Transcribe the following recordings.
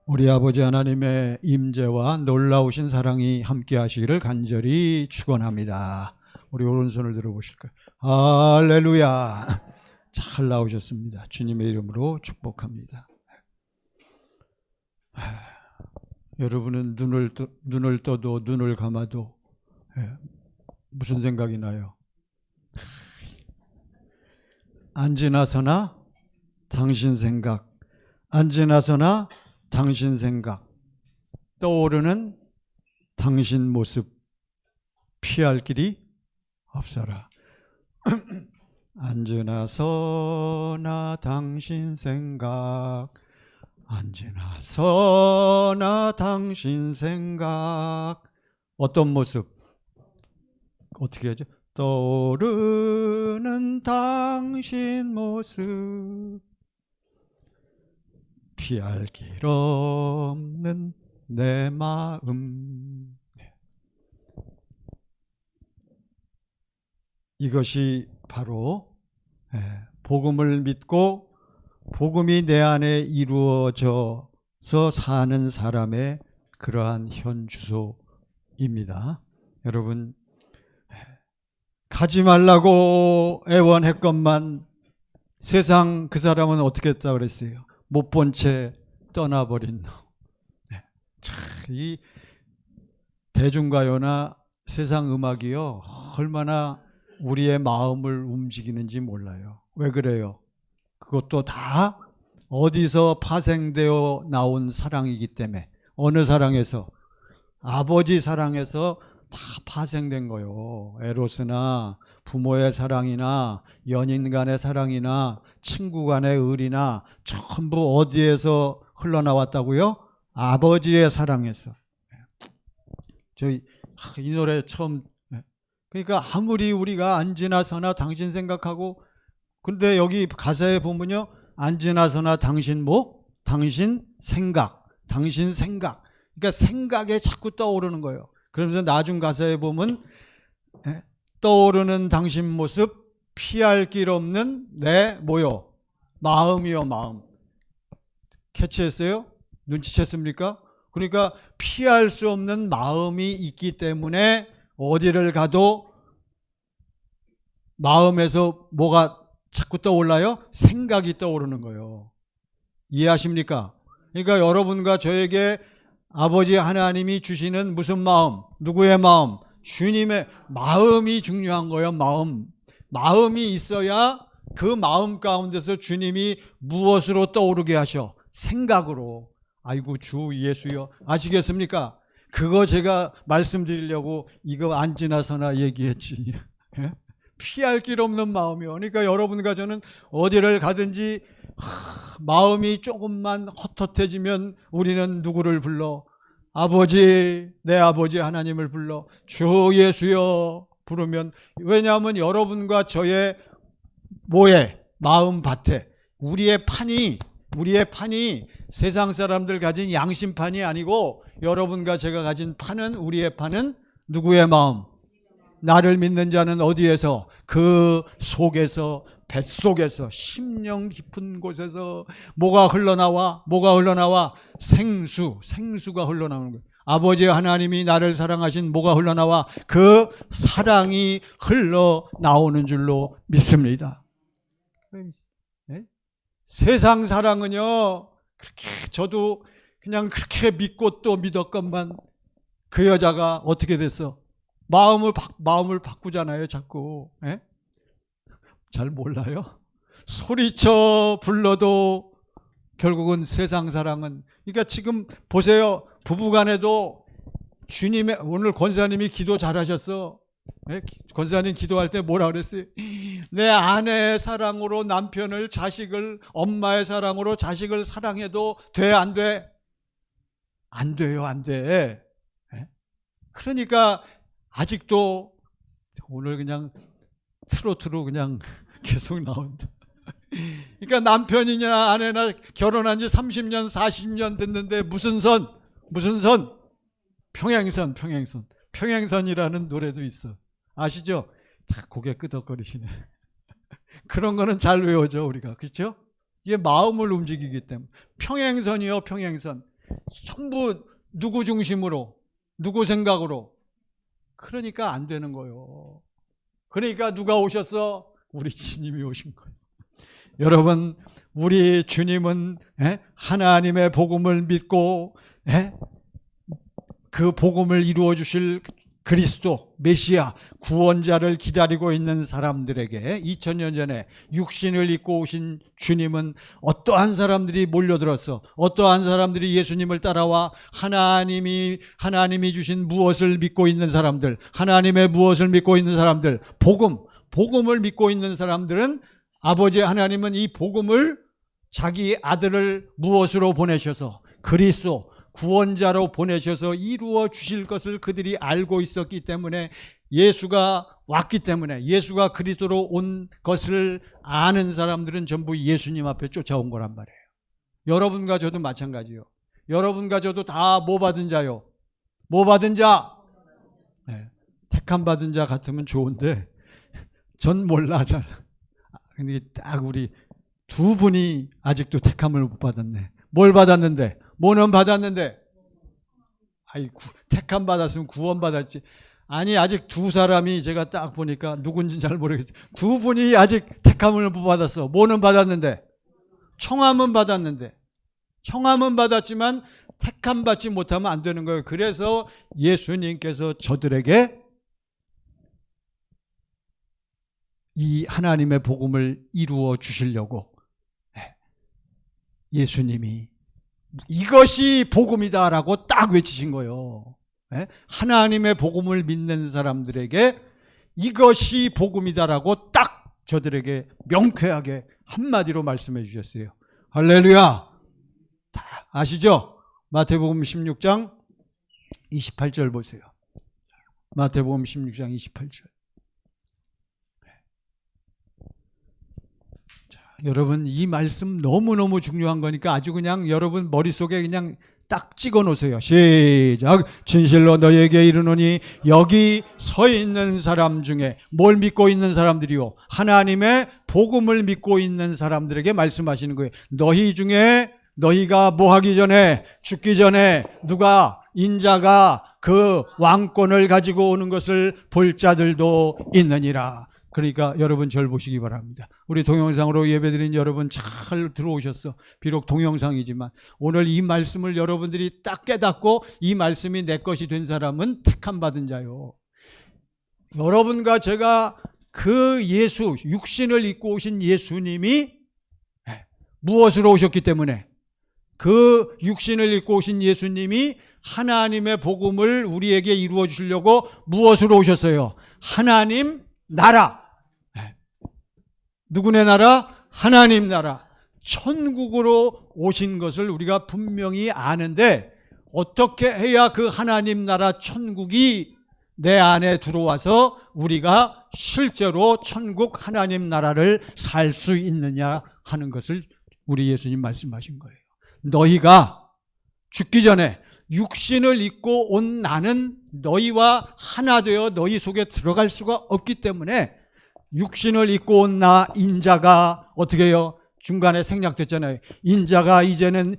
우리 아버지 하나님의 임재와 놀라우신 사랑이 함께 하시기를 간절히 축원합니다. 우리 오른손을 들어보실까요? 할렐루야. 잘 나오셨습니다. 주님의 이름으로 축복합니다. 여러분은 눈을 떠도 눈을 감아도 무슨 생각이 나요? 안 지나서나 당신 생각, 안 지나서나 당신 생각, 떠오르는 당신 모습, 피할 길이 없어라. 안 지나서나 당신 생각, 안 지나서나 당신 생각. 어떤 모습? 어떻게 하죠? 떠오르는 당신 모습, 피할 길 없는 내 마음. 이것이 바로 복음을 믿고 복음이 내 안에 이루어져서 사는 사람의 그러한 현주소입니다. 여러분, 가지 말라고 애원했건만 세상 그 사람은 어떻게 했다고 그랬어요? 못 본 채 떠나버린. 이 대중가요나 세상 음악이요, 얼마나 우리의 마음을 움직이는지 몰라요. 왜 그래요? 그것도 다 어디서 파생되어 나온 사랑이기 때문에. 어느 사랑에서? 아버지 사랑에서 다 파생된 거예요. 에로스나 부모의 사랑이나 연인 간의 사랑이나 친구 간의 의리나 전부 어디에서 흘러나왔다고요? 아버지의 사랑에서. 저희 이 노래 처음, 그러니까 아무리 우리가 안 지나서나 당신 생각하고, 근데 여기 가사에 보면요, 안 지나서나 당신 뭐? 당신 생각, 당신 생각. 그러니까 생각에 자꾸 떠오르는 거예요. 그러면서 나중 가사에 보면 떠오르는 당신 모습, 피할 길 없는 내 뭐요? 마음이요, 마음. 캐치했어요? 눈치챘습니까? 그러니까 피할 수 없는 마음이 있기 때문에 어디를 가도 마음에서 뭐가 자꾸 떠올라요? 생각이 떠오르는 거예요. 이해하십니까? 그러니까 여러분과 저에게 아버지 하나님이 주시는 무슨 마음? 누구의 마음? 주님의 마음이 중요한 거예요. 마음이 있어야 그 마음 가운데서 주님이 무엇으로 떠오르게 하셔? 생각으로. 아이고 주 예수여. 아시겠습니까? 그거 제가 말씀드리려고 이거 안 지나서나 얘기했지. 피할 길 없는 마음이요. 그러니까 여러분과 저는 어디를 가든지 마음이 조금만 헛헛해지면 우리는 누구를 불러? 아버지, 내 아버지 하나님을 불러 주 예수여 부르면, 왜냐하면 여러분과 저의 마음밭에 우리의 판이 세상 사람들 가진 양심판이 아니고 여러분과 제가 가진 판은, 우리의 판은 누구의 마음? 나를 믿는 자는 어디에서? 그 속에서, 뱃속에서, 심령 깊은 곳에서 뭐가 흘러나와? 생수가 흘러나오는 거예요. 아버지 하나님이 나를 사랑하신 뭐가 흘러나와? 그 사랑이 흘러나오는 줄로 믿습니다. 네? 세상 사랑은요, 그렇게 저도 그냥 그렇게 믿고 또 믿었건만 그 여자가 어떻게 됐어? 마음을 바꾸잖아요, 자꾸. 잘 몰라요? 소리쳐 불러도 결국은 세상 사랑은, 그러니까 지금 보세요. 부부간에도 주님의, 오늘 권사님이 기도 잘하셨어. 권사님 기도할 때 뭐라 그랬어요? 내 아내의 사랑으로 남편을, 자식을, 엄마의 사랑으로 자식을 사랑해도 돼, 안 돼? 안 돼요, 안 돼. 그러니까 아직도 오늘 그냥 트로트로 그냥 계속 나온다. 그러니까 남편이냐 아내나 결혼한 지 30년 40년 됐는데 무슨 선? 평행선이라는 노래도 있어. 아시죠? 다 고개 끄덕거리시네. 그런 거는 잘 외워져 우리가. 그렇죠? 이게 마음을 움직이기 때문에. 평행선이요, 평행선. 전부 누구 중심으로, 누구 생각으로. 그러니까 안 되는 거예요. 그러니까 누가 오셨어? 우리 주님이 오신 거예요. 여러분, 우리 주님은 하나님의 복음을 믿고 그 복음을 이루어 주실 그리스도, 메시아, 구원자를 기다리고 있는 사람들에게 2000년 전에 육신을 입고 오신 주님은 어떠한 사람들이 몰려들었어? 어떠한 사람들이 예수님을 따라와 하나님이 주신 무엇을 믿고 있는 사람들, 하나님의 무엇을 믿고 있는 사람들, 복음을 믿고 있는 사람들은 아버지 하나님은 이 복음을 자기 아들을 무엇으로 보내셔서 그리스도, 구원자로 보내셔서 이루어 주실 것을 그들이 알고 있었기 때문에 예수가 왔기 때문에 예수가 그리스도로 온 것을 아는 사람들은 전부 예수님 앞에 쫓아온 거란 말이에요. 여러분과 저도 마찬가지요. 여러분과 저도 다 뭐 받은 자요? 뭐 받은 자? 네. 택함 받은 자 같으면 좋은데 전 몰라 잘. 근데 딱 우리 두 분이 아직도 택함을 못 받았네. 뭘 받았는데? 뭐는 받았는데? 아이, 택함 받았으면 구원 받았지. 아니, 아직 두 사람이 제가 딱 보니까 누군지 잘 모르겠지. 두 분이 아직 택함을 못 받았어. 뭐는 받았는데? 청함은 받았는데. 청함은 받았지만 택함 받지 못하면 안 되는 거예요. 그래서 예수님께서 저들에게 이 하나님의 복음을 이루어 주시려고 예수님이 이것이 복음이다라고 딱 외치신 거예요. 하나님의 복음을 믿는 사람들에게 이것이 복음이다라고 딱 저들에게 명쾌하게 한마디로 말씀해 주셨어요. 할렐루야. 다 아시죠? 마태복음 16장 28절 보세요. 마태복음 16장 28절. 여러분, 이 말씀 너무너무 중요한 거니까 아주 그냥 여러분 머릿속에 그냥 딱 찍어 놓으세요. 시작. 진실로 너희에게 이르노니 여기 서 있는 사람 중에 뭘 믿고 있는 사람들이요? 하나님의 복음을 믿고 있는 사람들에게 말씀하시는 거예요. 너희 중에 너희가 뭐 하기 전에, 죽기 전에 누가, 인자가 그 왕권을 가지고 오는 것을 볼 자들도 있느니라. 그러니까 여러분 절 보시기 바랍니다. 우리 동영상으로 예배드린 여러분 잘 들어오셨어. 비록 동영상이지만 오늘 이 말씀을 여러분들이 딱 깨닫고 이 말씀이 내 것이 된 사람은 택함 받은 자요. 여러분과 제가 그 예수, 육신을 입고 오신 예수님이 무엇으로 오셨기 때문에 그 육신을 입고 오신 예수님이 하나님의 복음을 우리에게 이루어 주시려고 무엇으로 오셨어요? 하나님 나라. 누구네 나라? 하나님 나라. 천국으로 오신 것을 우리가 분명히 아는데 어떻게 해야 그 하나님 나라 천국이 내 안에 들어와서 우리가 실제로 천국 하나님 나라를 살 수 있느냐 하는 것을 우리 예수님 말씀하신 거예요. 너희가 죽기 전에 육신을 입고 온 나는 너희와 하나 되어 너희 속에 들어갈 수가 없기 때문에 육신을 입고 온 나 인자가 어떻게 해요? 중간에 생략됐잖아요. 인자가 이제는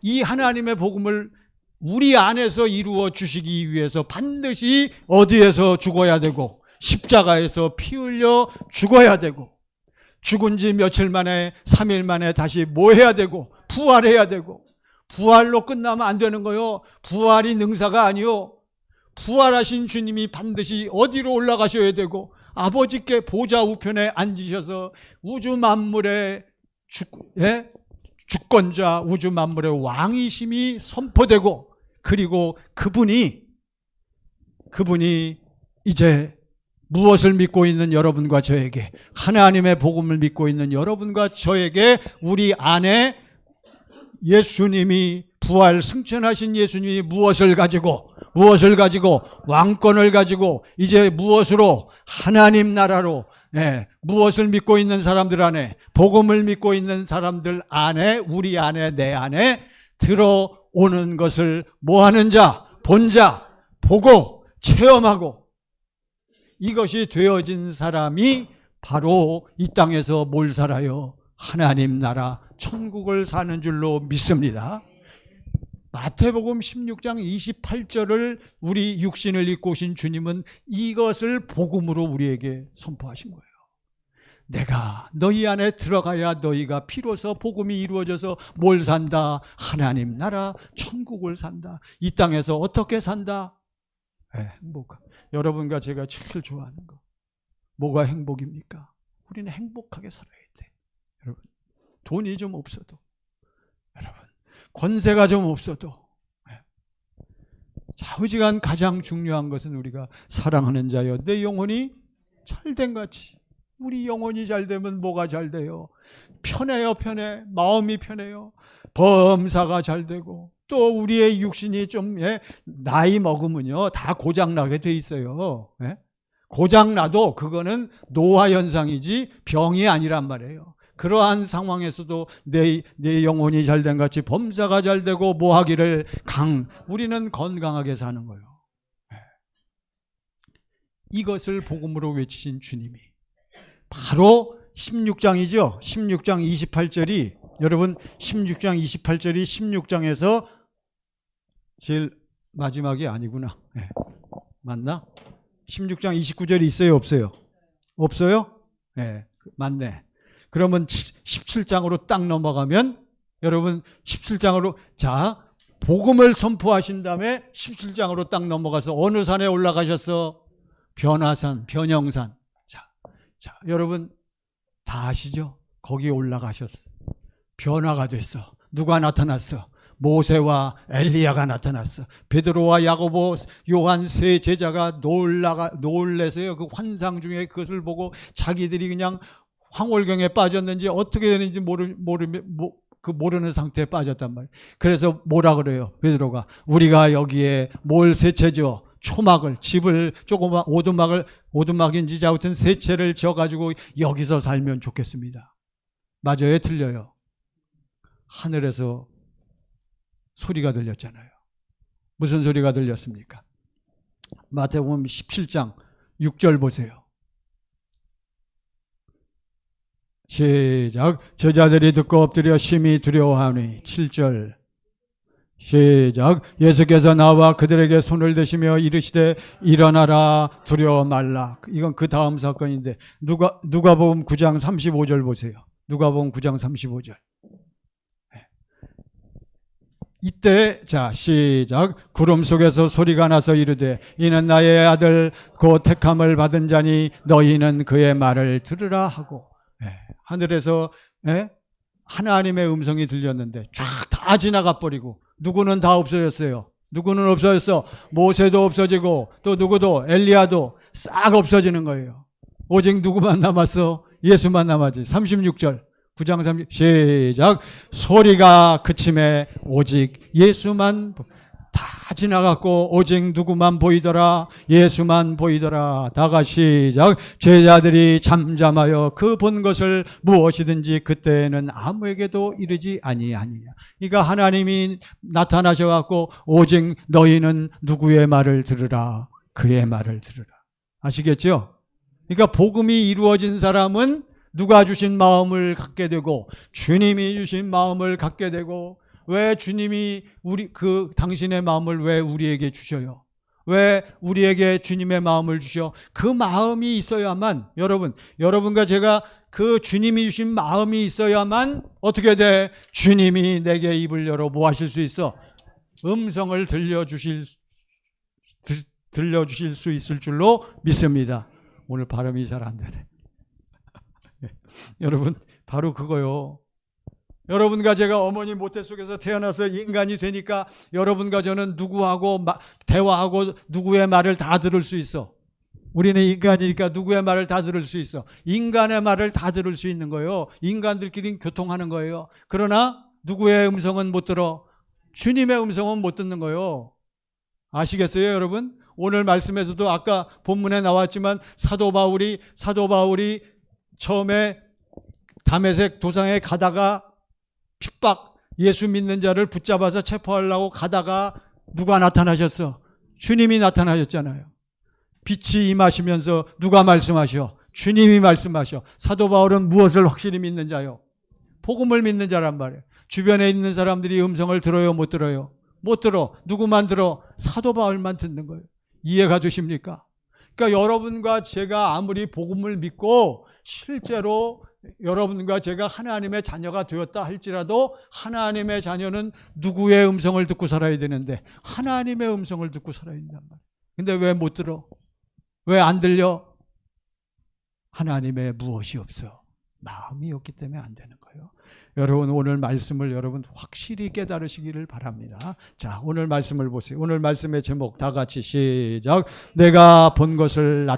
이 하나님의 복음을 우리 안에서 이루어 주시기 위해서 반드시 어디에서 죽어야 되고 십자가에서 피 흘려 죽어야 되고 죽은 지 며칠 만에 3일 만에 다시 뭐 해야 되고 부활해야 되고 부활로 끝나면 안 되는 거요. 부활이 능사가 아니요. 부활하신 주님이 반드시 어디로 올라가셔야 되고 아버지께 보좌 우편에 앉으셔서 우주 만물의 주권자, 우주 만물의 왕이심이 선포되고 그리고 그분이 이제 무엇을 믿고 있는 여러분과 저에게, 하나님의 복음을 믿고 있는 여러분과 저에게 우리 안에 예수님이 부활 승천하신 예수님이 무엇을 가지고 왕권을 가지고 이제 무엇으로 하나님 나라로 무엇을 믿고 있는 사람들 안에, 복음을 믿고 있는 사람들 안에, 우리 안에, 내 안에 들어오는 것을 뭐 하는 자, 본 자, 보고 체험하고 이것이 되어진 사람이 바로 이 땅에서 뭘 살아요? 하나님 나라 천국을 사는 줄로 믿습니다. 마태복음 16장 28절을 우리 육신을 입고 오신 주님은 이것을 복음으로 우리에게 선포하신 거예요. 내가 너희 안에 들어가야 너희가 비로소 복음이 이루어져서 뭘 산다? 하나님 나라 천국을 산다. 이 땅에서 어떻게 산다? 행복. 여러분과 제가 제일 좋아하는 거 뭐가 행복입니까? 우리는 행복하게 살아야 돼. 여러분, 돈이 좀 없어도, 여러분, 권세가 좀 없어도, 좌우지간 가장 중요한 것은 우리가 사랑하는 자여 내 영혼이 잘된 같이. 우리 영혼이 잘 되면 뭐가 잘 돼요? 편해요, 편해. 마음이 편해요. 범사가 잘 되고, 또 우리의 육신이 좀 나이 먹으면요 다 고장나게 돼 있어요. 고장나도 그거는 노화 현상이지 병이 아니란 말이에요. 그러한 상황에서도 내 영혼이 잘된 같이 범사가 잘 되고 뭐 하기를 우리는 건강하게 사는 거예요. 이것을 복음으로 외치신 주님이 바로 16장이죠. 16장 28절이 여러분 16장 28절이 16장에서 제일 마지막이 아니구나. 맞나? 16장 29절이 있어요, 없어요? 없어요? 맞네. 그러면 17장으로 딱 넘어가면 여러분 17장으로 자 복음을 선포하신 다음에 17장으로 딱 넘어가서 어느 산에 올라가셨어? 변화산, 변영산. 자, 여러분 다 아시죠? 거기 올라가셨어. 변화가 됐어. 누가 나타났어? 모세와 엘리야가 나타났어. 베드로와 야고보, 요한 세 제자가 놀래서요. 그 환상 중에 그것을 보고 자기들이 그냥 황홀경에 빠졌는지 어떻게 되는지 모르는 상태에 빠졌단 말이에요. 그래서 뭐라 그래요? 베드로가 우리가 여기에 뭘 세 채죠? 초막을, 집을 조그만 오두막인지 아무튼 세 채를 지어가지고 여기서 살면 좋겠습니다. 맞아요? 틀려요? 하늘에서 소리가 들렸잖아요. 무슨 소리가 들렸습니까? 마태복음 17장 6절 보세요. 시작. 제자들이 듣고 엎드려 심히 두려워하니 7절 시작. 예수께서 나와 그들에게 손을 대시며 이르시되 일어나라 두려워 말라. 이건 그 다음 사건인데 누가복음 9장 35절 보세요. 누가복음 9장 35절. 이때 자 시작. 구름 속에서 소리가 나서 이르되 이는 나의 아들 곧 택함을 받은 자니 너희는 그의 말을 들으라 하고 하늘에서 하나님의 음성이 들렸는데 쫙 다 지나가 버리고 누구는 다 없어졌어요. 누구는 없어졌어? 모세도 없어지고 또 누구도 엘리야도 싹 없어지는 거예요. 오직 누구만 남았어? 예수만 남았지. 36절 9장 30 시작. 소리가 그침에 오직 예수만 다 지나갔고 오직 누구만 보이더라? 예수만 보이더라. 다가 시작. 제자들이 잠잠하여 그 본 것을 무엇이든지 그때는 아무에게도 이르지 아니하니라. 그러니까 하나님이 나타나셔갖고 오직 너희는 누구의 말을 들으라? 그의 말을 들으라. 아시겠죠? 그러니까 복음이 이루어진 사람은 누가 주신 마음을 갖게 되고 주님이 주신 마음을 갖게 되고. 왜 주님이 당신의 마음을 왜 우리에게 주셔요? 왜 우리에게 주님의 마음을 주셔? 그 마음이 있어야만 여러분과 제가 그 주님이 주신 마음이 있어야만 어떻게 돼? 주님이 내게 입을 열어 뭐 하실 수 있어? 음성을 들려주실 수 있을 줄로 믿습니다. 오늘 발음이 잘 안 되네. 여러분 바로 그거요. 여러분과 제가 어머니 모태 속에서 태어나서 인간이 되니까 여러분과 저는 누구하고 대화하고 누구의 말을 다 들을 수 있어. 우리는 인간이니까 누구의 말을 다 들을 수 있어. 인간의 말을 다 들을 수 있는 거예요. 인간들끼리 교통하는 거예요. 그러나 누구의 음성은 못 들어. 주님의 음성은 못 듣는 거예요. 아시겠어요, 여러분? 오늘 말씀에서도 아까 본문에 나왔지만 사도 바울이 처음에 다메섹 도상에 가다가 예수 믿는 자를 붙잡아서 체포하려고 가다가 누가 나타나셨어? 주님이 나타나셨잖아요. 빛이 임하시면서 누가 말씀하셔? 주님이 말씀하셔. 사도 바울은 무엇을 확실히 믿는 자요? 복음을 믿는 자란 말이에요. 주변에 있는 사람들이 음성을 들어요, 못 들어요? 못 들어. 누구만 들어? 사도 바울만 듣는 거예요. 이해가 되십니까? 그러니까 여러분과 제가 아무리 복음을 믿고 실제로 여러분과 제가 하나님의 자녀가 되었다 할지라도 하나님의 자녀는 누구의 음성을 듣고 살아야 되는데 하나님의 음성을 듣고 살아야 된단 말이에요. 근데 왜 못 들어? 왜 안 들려? 하나님의 무엇이 없어? 마음이 없기 때문에 안 되는 거예요. 여러분 오늘 말씀을 여러분 확실히 깨달으시기를 바랍니다. 자, 오늘 말씀을 보세요. 오늘 말씀의 제목 다 같이 시작. 내가 본 것을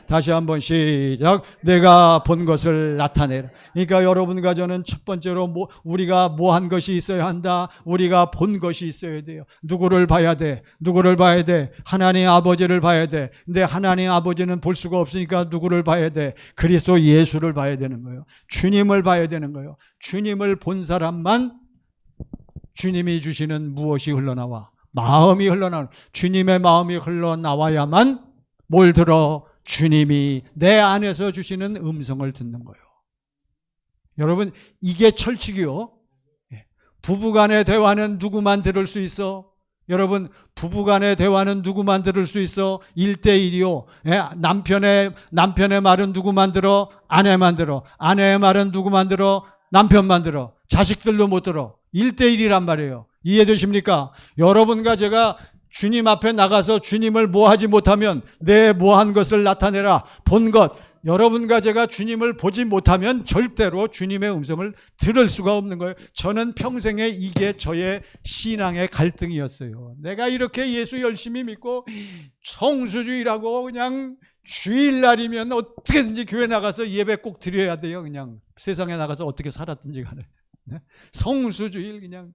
다시 한번 시작. 내가 본 것을 나타내라. 그러니까 여러분과 저는 첫 번째로 우리가 뭐 한 것이 있어야 한다. 우리가 본 것이 있어야 돼요. 누구를 봐야 돼? 누구를 봐야 돼? 하나님 아버지를 봐야 돼. 근데 하나님 아버지는 볼 수가 없으니까 누구를 봐야 돼? 그리스도 예수를 봐야 되는 거예요. 주님을 봐야 되는 거예요. 주님을 본 사람만 주님이 주시는 무엇이 흘러나와? 마음이 흘러나와. 주님의 마음이 흘러나와야만 뭘 들어? 주님이 내 안에서 주시는 음성을 듣는 거예요. 여러분 이게 철칙이요. 부부간의 대화는 누구만 들을 수 있어? 여러분 부부간의 대화는 누구만 들을 수 있어? 1대1이요. 남편의 말은 누구만 들어? 아내만 들어. 아내의 말은 누구만 들어? 남편만 들어. 자식들도 못 들어. 1대1이란 말이에요. 이해되십니까? 여러분과 제가 주님 앞에 나가서 주님을 뭐하지 못하면 내 뭐한 것을 나타내라. 본 것. 여러분과 제가 주님을 보지 못하면 절대로 주님의 음성을 들을 수가 없는 거예요. 저는 평생에 이게 저의 신앙의 갈등이었어요. 내가 이렇게 예수 열심히 믿고 성수주의라고 그냥 주일날이면 어떻게든지 교회 나가서 예배 꼭 드려야 돼요. 그냥 세상에 나가서 어떻게 살았든지 간에. 성수주일 그냥.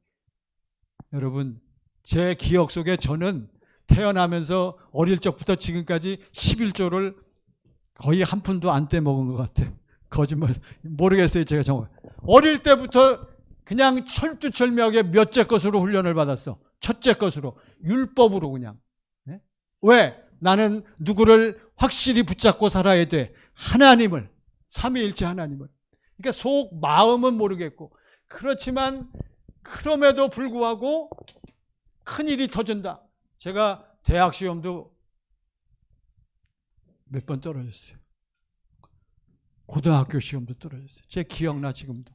여러분 제 기억 속에 저는 태어나면서 어릴 적부터 지금까지 11조를 거의 한 푼도 안 떼먹은 것 같아. 거짓말 모르겠어요. 제가 정말 어릴 때부터 그냥 철두철미하게 몇째 것으로 훈련을 받았어. 첫째 것으로 율법으로 그냥. 네? 왜? 나는 누구를 확실히 붙잡고 살아야 돼. 하나님을. 삼위일체 하나님을. 그러니까 속 마음은 모르겠고 그렇지만 그럼에도 불구하고 큰일이 터진다. 제가 대학 시험도 몇 번 떨어졌어요. 고등학교 시험도 떨어졌어요. 제 기억나 지금도.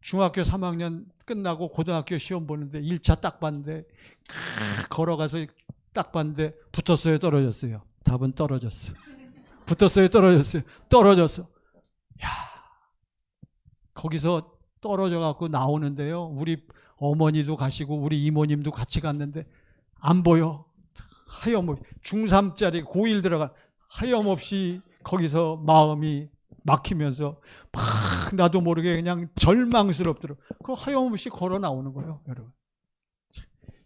중학교 3학년 끝나고 고등학교 시험 보는데 1차 딱 봤는데 걸어가서 딱 봤는데 붙었어요, 떨어졌어요? 답은 떨어졌어. 붙었어요, 떨어졌어요? 떨어졌어. 야, 거기서 떨어져 갖고 나오는데요. 우리 어머니도 가시고 우리 이모님도 같이 갔는데 안 보여. 하염없이 중3짜리 고1 들어간 하염없이 거기서 마음이 막히면서 막 나도 모르게 그냥 절망스럽더라고요. 그 하염없이 걸어 나오는 거예요, 여러분.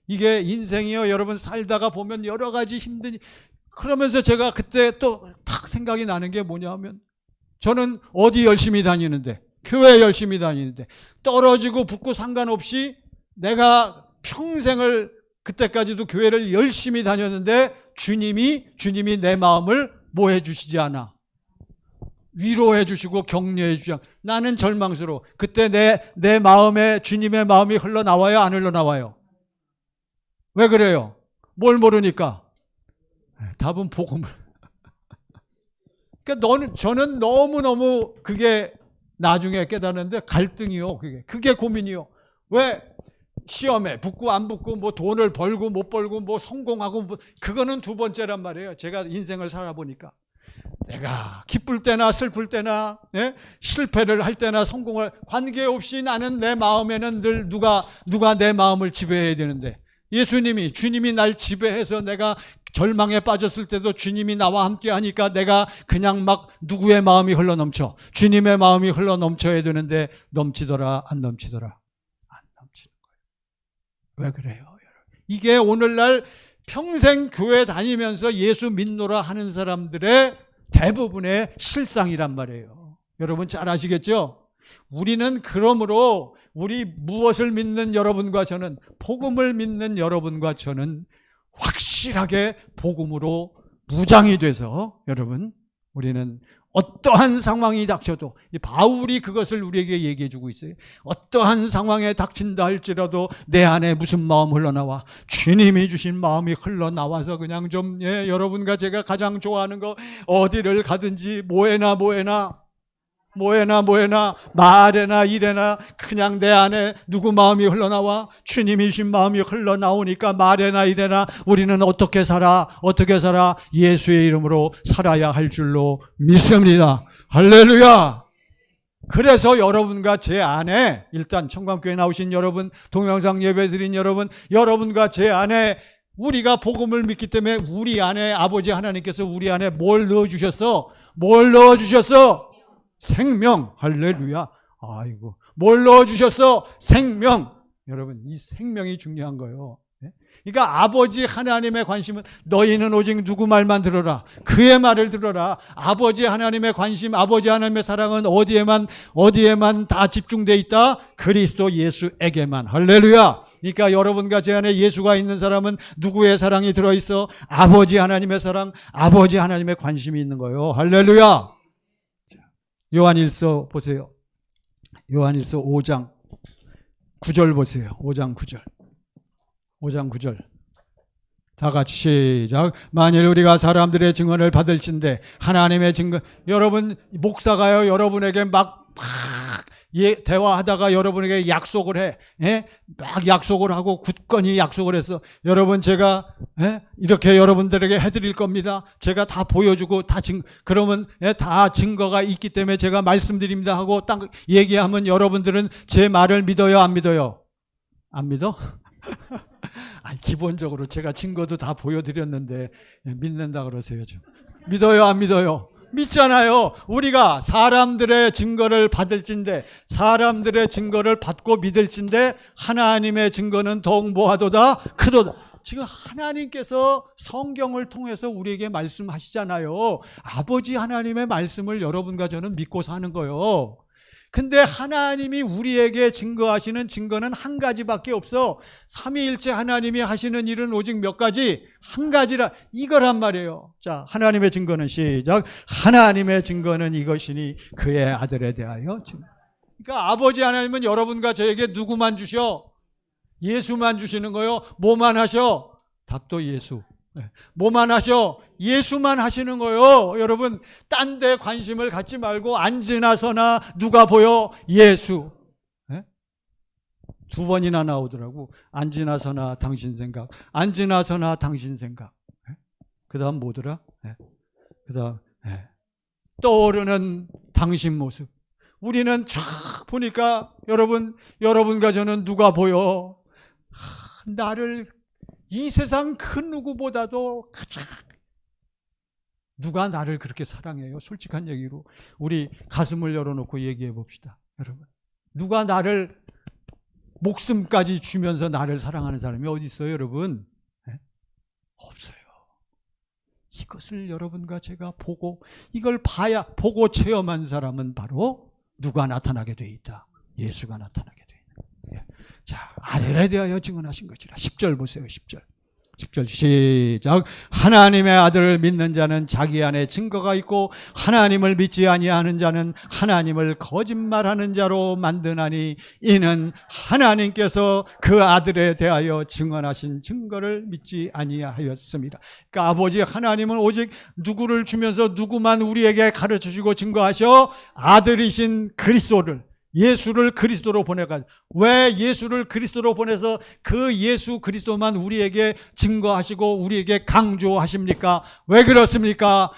이게 인생이요. 여러분 살다가 보면 여러 가지 힘든 그러면서 제가 그때 또 탁 생각이 나는 게 뭐냐 하면 저는 어디 열심히 다니는데 교회 열심히 다니는데 떨어지고 붙고 상관없이 내가 평생을 그때까지도 교회를 열심히 다녔는데 주님이 내 마음을 뭐 해주시지 않아? 위로해 주시고 격려해 주지 않아. 나는 절망스러워. 그때 내 마음에 주님의 마음이 흘러나와요? 안 흘러나와요? 왜 그래요? 뭘 모르니까? 답은 복음을. 그러니까 저는 너무너무 그게 나중에 깨달았는데 갈등이요. 그게 고민이요. 왜? 시험에 붙고 안 붙고 뭐 돈을 벌고 못 벌고 뭐 성공하고 뭐 그거는 두 번째란 말이에요. 제가 인생을 살아보니까 내가 기쁠 때나 슬플 때나 실패를 할 때나 성공을 관계없이 나는 내 마음에는 늘 누가 내 마음을 지배해야 되는데 주님이 날 지배해서 내가 절망에 빠졌을 때도 주님이 나와 함께 하니까 내가 그냥 막 누구의 마음이 흘러넘쳐 주님의 마음이 흘러넘쳐야 되는데 넘치더라 안 넘치더라? 왜 그래요, 여러분? 이게 오늘날 평생 교회 다니면서 예수 믿노라 하는 사람들의 대부분의 실상이란 말이에요. 여러분 잘 아시겠죠? 우리는 그러므로 우리 무엇을 믿는 여러분과 저는 복음을 믿는 여러분과 저는 확실하게 복음으로 무장이 돼서 여러분 우리는 어떠한 상황이 닥쳐도 이 바울이 그것을 우리에게 얘기해 주고 있어요. 어떠한 상황에 닥친다 할지라도 내 안에 무슨 마음 흘러나와? 주님이 주신 마음이 흘러나와서 그냥 좀 여러분과 제가 가장 좋아하는 거 어디를 가든지 뭐해나 말에나 일에나 그냥 내 안에 누구 마음이 흘러나와? 주님이 주신 마음이 흘러나오니까 말에나 일에나 우리는 어떻게 살아? 예수의 이름으로 살아야 할 줄로 믿습니다. 할렐루야. 그래서 여러분과 제 안에, 일단 청광교회 나오신 여러분, 동영상 예배 드린 여러분, 여러분과 제 안에 우리가 복음을 믿기 때문에 우리 안에 아버지 하나님께서 우리 안에 뭘 넣어주셨어? 생명. 할렐루야. 아이고, 뭘 넣어주셨어? 생명. 여러분, 이 생명이 중요한 거예요. 그러니까 아버지 하나님의 관심은 너희는 오직 누구 말만 들어라. 그의 말을 들어라. 아버지 하나님의 관심, 아버지 하나님의 사랑은 어디에만 다 집중되어 있다? 그리스도 예수에게만. 할렐루야. 그러니까 여러분과 제 안에 예수가 있는 사람은 누구의 사랑이 들어있어? 아버지 하나님의 사랑, 아버지 하나님의 관심이 있는 거예요. 할렐루야. 요한일서 보세요. 요한일서 5장 9절 보세요. 5장 9절. 다 같이 시작. 만일 우리가 사람들의 증언을 받을진대 하나님의 증거. 여러분 목사가요 여러분에게 막 대화하다가 여러분에게 약속을 해. 막 약속을 하고 굳건히 약속을 해서 여러분 제가 이렇게 여러분들에게 해드릴 겁니다. 제가 다 보여주고 그러면 다 증거가 있기 때문에 제가 말씀드립니다 하고 딱 얘기하면 여러분들은 제 말을 믿어요, 안 믿어요? 안 믿어? 아니, 기본적으로 제가 증거도 다 보여드렸는데 믿는다 그러세요 좀. 믿어요, 안 믿어요? 믿잖아요. 우리가 사람들의 증거를 받을진대, 사람들의 증거를 받고 믿을진대 하나님의 증거는 더욱 뭐하도다? 크도다. 지금 하나님께서 성경을 통해서 우리에게 말씀하시잖아요. 아버지 하나님의 말씀을 여러분과 저는 믿고 사는 거예요. 근데 하나님이 우리에게 증거하시는 증거는 한 가지밖에 없어. 삼위일체 하나님이 하시는 일은 오직 몇 가지? 한 가지라, 이거란 말이에요. 자, 하나님의 증거는 시작. 하나님의 증거는 이것이니 그의 아들에 대하여. 그러니까 아버지 하나님은 여러분과 저에게 누구만 주셔? 예수만 주시는 거요. 뭐만 하셔? 답도 예수. 뭐만 하셔? 예수만 하시는 거예요. 여러분 딴 데 관심을 갖지 말고 앉으나 서나 누가 보여? 예수. 두 번이나 나오더라고. 앉으나 서나 당신 생각, 앉으나 서나 당신 생각. 그 다음 뭐더라? 그 다음 떠오르는 당신 모습. 우리는 쫙 보니까 여러분과 저는 누가 보여? 나를 이 세상 그 누구보다도 가장 누가 나를 그렇게 사랑해요? 솔직한 얘기로 우리 가슴을 열어놓고 얘기해 봅시다. 여러분, 누가 나를 목숨까지 주면서 나를 사랑하는 사람이 어디 있어요, 여러분? 없어요. 이것을 여러분과 제가 이걸 보고 체험한 사람은 바로 누가 나타나게 돼 있다? 예수가 나타나게 돼 있다. 자, 아들에 대하여 증언하신 것이라. 10절 보세요. 10절 시작. 하나님의 아들을 믿는 자는 자기 안에 증거가 있고 하나님을 믿지 아니하는 자는 하나님을 거짓말하는 자로 만드나니 이는 하나님께서 그 아들에 대하여 증언하신 증거를 믿지 아니하였습니다. 그러니까 아버지 하나님은 오직 누구를 주면서 누구만 우리에게 가르쳐주고 증거하셔? 아들이신 그리스도를, 예수를 그리스도로 보내가지고. 왜 예수를 그리스도로 보내서 그 예수 그리스도만 우리에게 증거하시고 우리에게 강조하십니까? 왜 그렇습니까?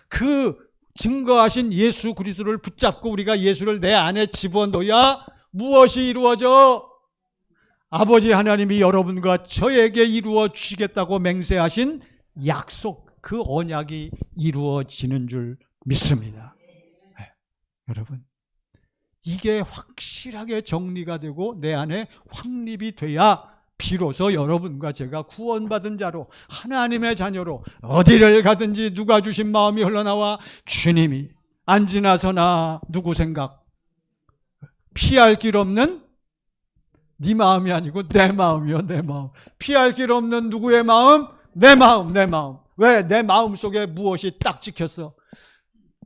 그 증거하신 예수 그리스도를 붙잡고 우리가 예수를 내 안에 집어넣어야 무엇이 이루어져? 아버지 하나님이 여러분과 저에게 이루어 주시겠다고 맹세하신 약속, 그 언약이 이루어지는 줄 믿습니다. 여러분, 이게 확실하게 정리가 되고 내 안에 확립이 돼야 비로소 여러분과 제가 구원받은 자로, 하나님의 자녀로 어디를 가든지 누가 주신 마음이 흘러나와 주님이 앉으나 서나 누구 생각? 피할 길 없는 네 마음이 아니고 내 마음이요, 내 마음. 피할 길 없는 누구의 마음? 내 마음, 내 마음. 왜? 내 마음 속에 무엇이 딱 찍혔어?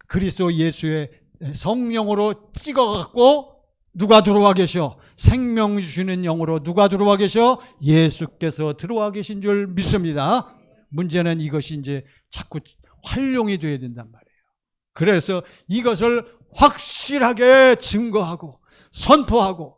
그리스도 예수의 성령으로 찍어갖고 누가 들어와 계셔? 생명 주시는 영으로 누가 들어와 계셔? 예수께서 들어와 계신 줄 믿습니다. 문제는 이것이 이제 자꾸 활용이 돼야 된단 말이에요. 그래서 이것을 확실하게 증거하고 선포하고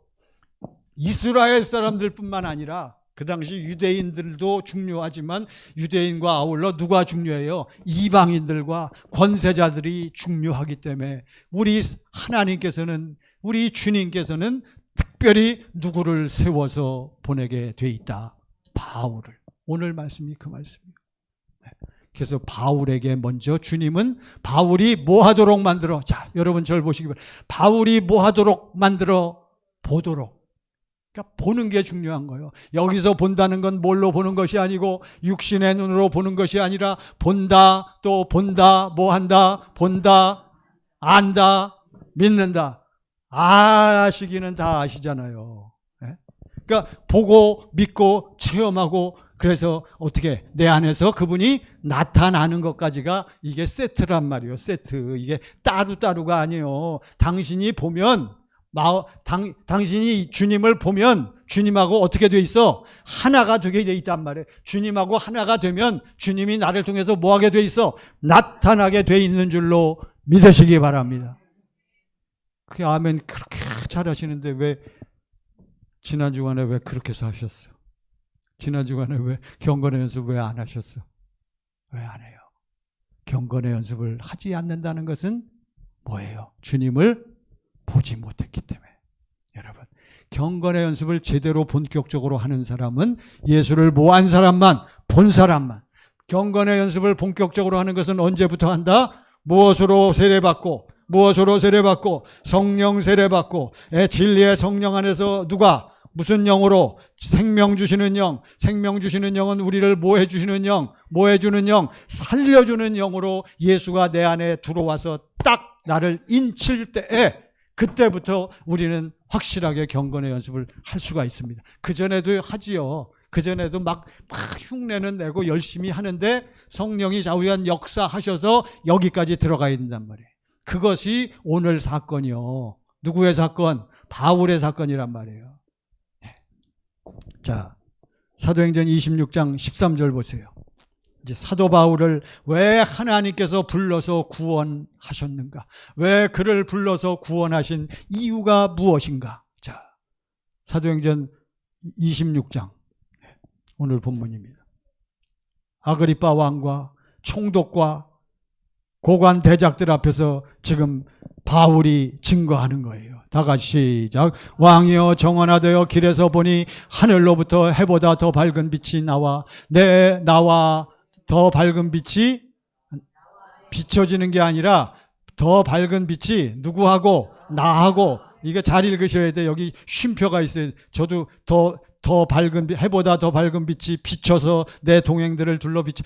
이스라엘 사람들뿐만 아니라 그 당시 유대인들도 중요하지만 유대인과 아울러 누가 중요해요? 이방인들과 권세자들이 중요하기 때문에 우리 하나님께서는, 우리 주님께서는 특별히 누구를 세워서 보내게 돼 있다? 바울을. 오늘 말씀이 그 말씀이에요. 그래서 바울에게 먼저 주님은 바울이 뭐 하도록 만들어? 자, 여러분 저를 보시기 바랍니다. 바울이 뭐 하도록 만들어? 보도록. 그러니까 보는 게 중요한 거예요. 여기서 본다는 건 뭘로 보는 것이 아니고 육신의 눈으로 보는 것이 아니라 본다, 또 본다, 뭐 한다, 본다, 안다, 믿는다. 아시기는 다 아시잖아요. 그러니까 보고 믿고 체험하고 그래서 어떻게 내 안에서 그분이 나타나는 것까지가 이게 세트란 말이에요. 세트. 이게 따로따로가 아니에요. 당신이 보면 당신이 주님을 보면 주님하고 어떻게 돼 있어? 하나가 되게 돼 있단 말이에요. 주님하고 하나가 되면 주님이 나를 통해서 뭐 하게 돼 있어? 나타나게 돼 있는 줄로 믿으시기 바랍니다. 그 아멘 그렇게 잘하시는데 왜 지난 주간에 왜 그렇게 사셨어? 지난 주간에 왜 경건의 연습 왜 안 하셨어? 왜 안 해요? 경건의 연습을 하지 않는다는 것은 뭐예요? 주님을 보지 못했기 때문에. 여러분, 경건의 연습을 제대로 본격적으로 하는 사람은 예수를 뭐 한 사람만, 본 사람만. 경건의 연습을 본격적으로 하는 것은 언제부터 한다? 무엇으로 세례받고, 무엇으로 세례받고, 성령 세례받고, 진리의 성령 안에서 누가 무슨 영으로? 생명 주시는 영. 생명 주시는 영은 우리를 뭐 해주시는 영? 뭐 해주는 영? 살려주는 영으로 예수가 내 안에 들어와서 딱 나를 인칠 때에 그때부터 우리는 확실하게 경건의 연습을 할 수가 있습니다. 그전에도 하지요. 그전에도 막 흉내는 내고 열심히 하는데 성령이 자우한 역사하셔서 여기까지 들어가야 된단 말이에요. 그것이 오늘 사건이요. 누구의 사건? 바울의 사건이란 말이에요. 자, 사도행전 26장 13절 보세요. 이제 사도 바울을 왜 하나님께서 불러서 구원하셨는가? 왜 그를 불러서 구원하신 이유가 무엇인가? 자, 사도행전 26장 오늘 본문입니다. 아그리빠 왕과 총독과 고관 대작들 앞에서 지금 바울이 증거하는 거예요. 다 같이 시작. 왕이여 정언하되어 길에서 보니 하늘로부터 해보다 더 밝은 빛이 나와 나와 더 밝은 빛이 비춰지는 게 아니라 더 밝은 빛이 누구하고 나하고 이거 잘 읽으셔야 돼. 여기 쉼표가 있어요. 저도 더 밝은 빛, 해보다 더 밝은 빛이 비춰서 내 동행들을 둘러 비치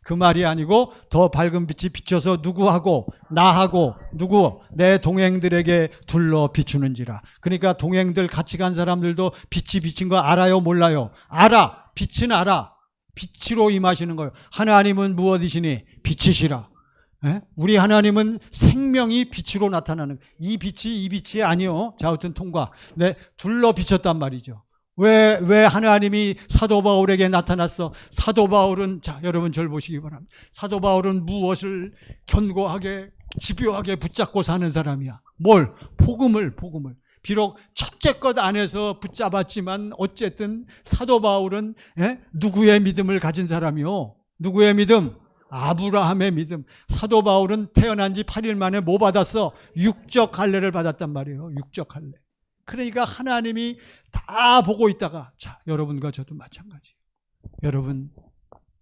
그 말이 아니고 더 밝은 빛이 비춰서 누구하고 나하고 누구 내 동행들에게 둘러 비추는지라. 그러니까 동행들 같이 간 사람들도 빛이 비친 거 알아요? 몰라요? 알아. 빛은 알아. 빛으로 임하시는 거예요. 하나님은 무엇이시니? 빛이시라. 우리 하나님은 생명이 빛으로 나타나는 이 빛이 아니요. 자, 하여튼 통과. 네, 둘러 비쳤단 말이죠. 왜 하나님이 사도 바울에게 나타났어? 사도 바울은, 자, 여러분 절 보시기 바랍니다. 사도 바울은 무엇을 견고하게, 집요하게 붙잡고 사는 사람이야? 뭘? 복음을. 비록 첫째 것 안에서 붙잡았지만 어쨌든 사도 바울은 누구의 믿음을 가진 사람이요? 누구의 믿음? 아브라함의 믿음. 사도 바울은 태어난 지 8일 만에 뭐 받았어? 육적 할례를 받았단 말이에요. 육적 할례. 그러니까 하나님이 다 보고 있다가, 자, 여러분과 저도 마찬가지. 여러분,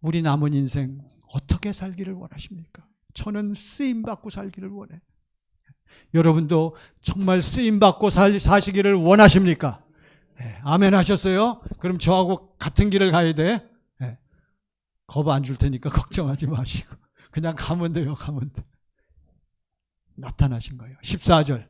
우리 남은 인생 어떻게 살기를 원하십니까? 저는 쓰임받고 살기를 원해. 여러분도 정말 쓰임받고 사시기를 원하십니까? 네, 아멘 하셨어요? 그럼 저하고 같은 길을 가야 돼. 네, 겁 안 줄 테니까 걱정하지 마시고 그냥 가면 돼요. 가면 돼. 나타나신 거예요. 14절.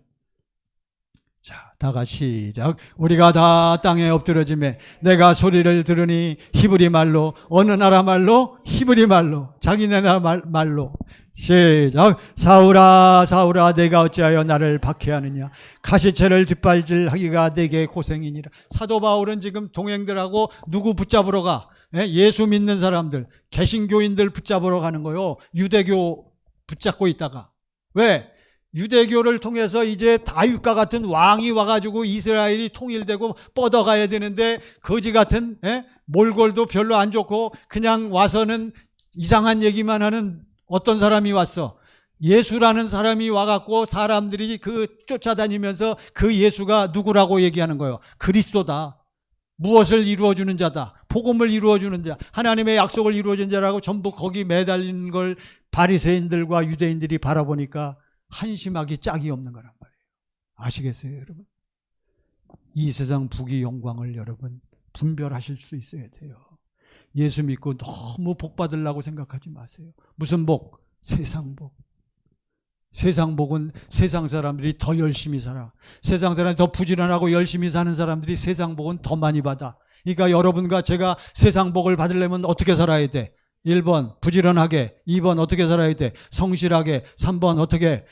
자, 다 같이 시작. 우리가 다 땅에 엎드러짐에 내가 소리를 들으니 히브리 말로, 어느 나라 말로? 히브리 말로, 자기네 나라 말로. 시작. 사울아 사울아 내가 어찌하여 나를 박해하느냐. 가시체를 뒷발질하기가 내게 고생이니라. 사도 바울은 지금 동행들하고 누구 붙잡으러 가? 예수 믿는 사람들, 개신교인들 붙잡으러 가는 거요. 유대교 붙잡고 있다가. 왜? 유대교를 통해서 이제 다윗과 같은 왕이 와가지고 이스라엘이 통일되고 뻗어가야 되는데 거지 같은 몰골도 별로 안 좋고 그냥 와서는 이상한 얘기만 하는 어떤 사람이 왔어. 예수라는 사람이 와갖고 사람들이 그 쫓아다니면서 그 예수가 누구라고 얘기하는 거예요. 그리스도다. 무엇을 이루어주는 자다. 복음을 이루어주는 자. 하나님의 약속을 이루어주는 자라고 전부 거기 매달린 걸 바리새인들과 유대인들이 바라보니까 한심하기 짝이 없는 거란 말이에요. 아시겠어요, 여러분? 이 세상 부귀 영광을 여러분 분별하실 수 있어야 돼요. 예수 믿고 너무 복 받으려고 생각하지 마세요. 무슨 복? 세상 복. 세상 복은 세상 사람들이 더 열심히 살아. 세상 사람들이 더 부지런하고 열심히 사는 사람들이 세상 복은 더 많이 받아. 그러니까 여러분과 제가 세상 복을 받으려면 어떻게 살아야 돼? 1번 부지런하게, 2번 어떻게 살아야 돼? 성실하게, 3번 어떻게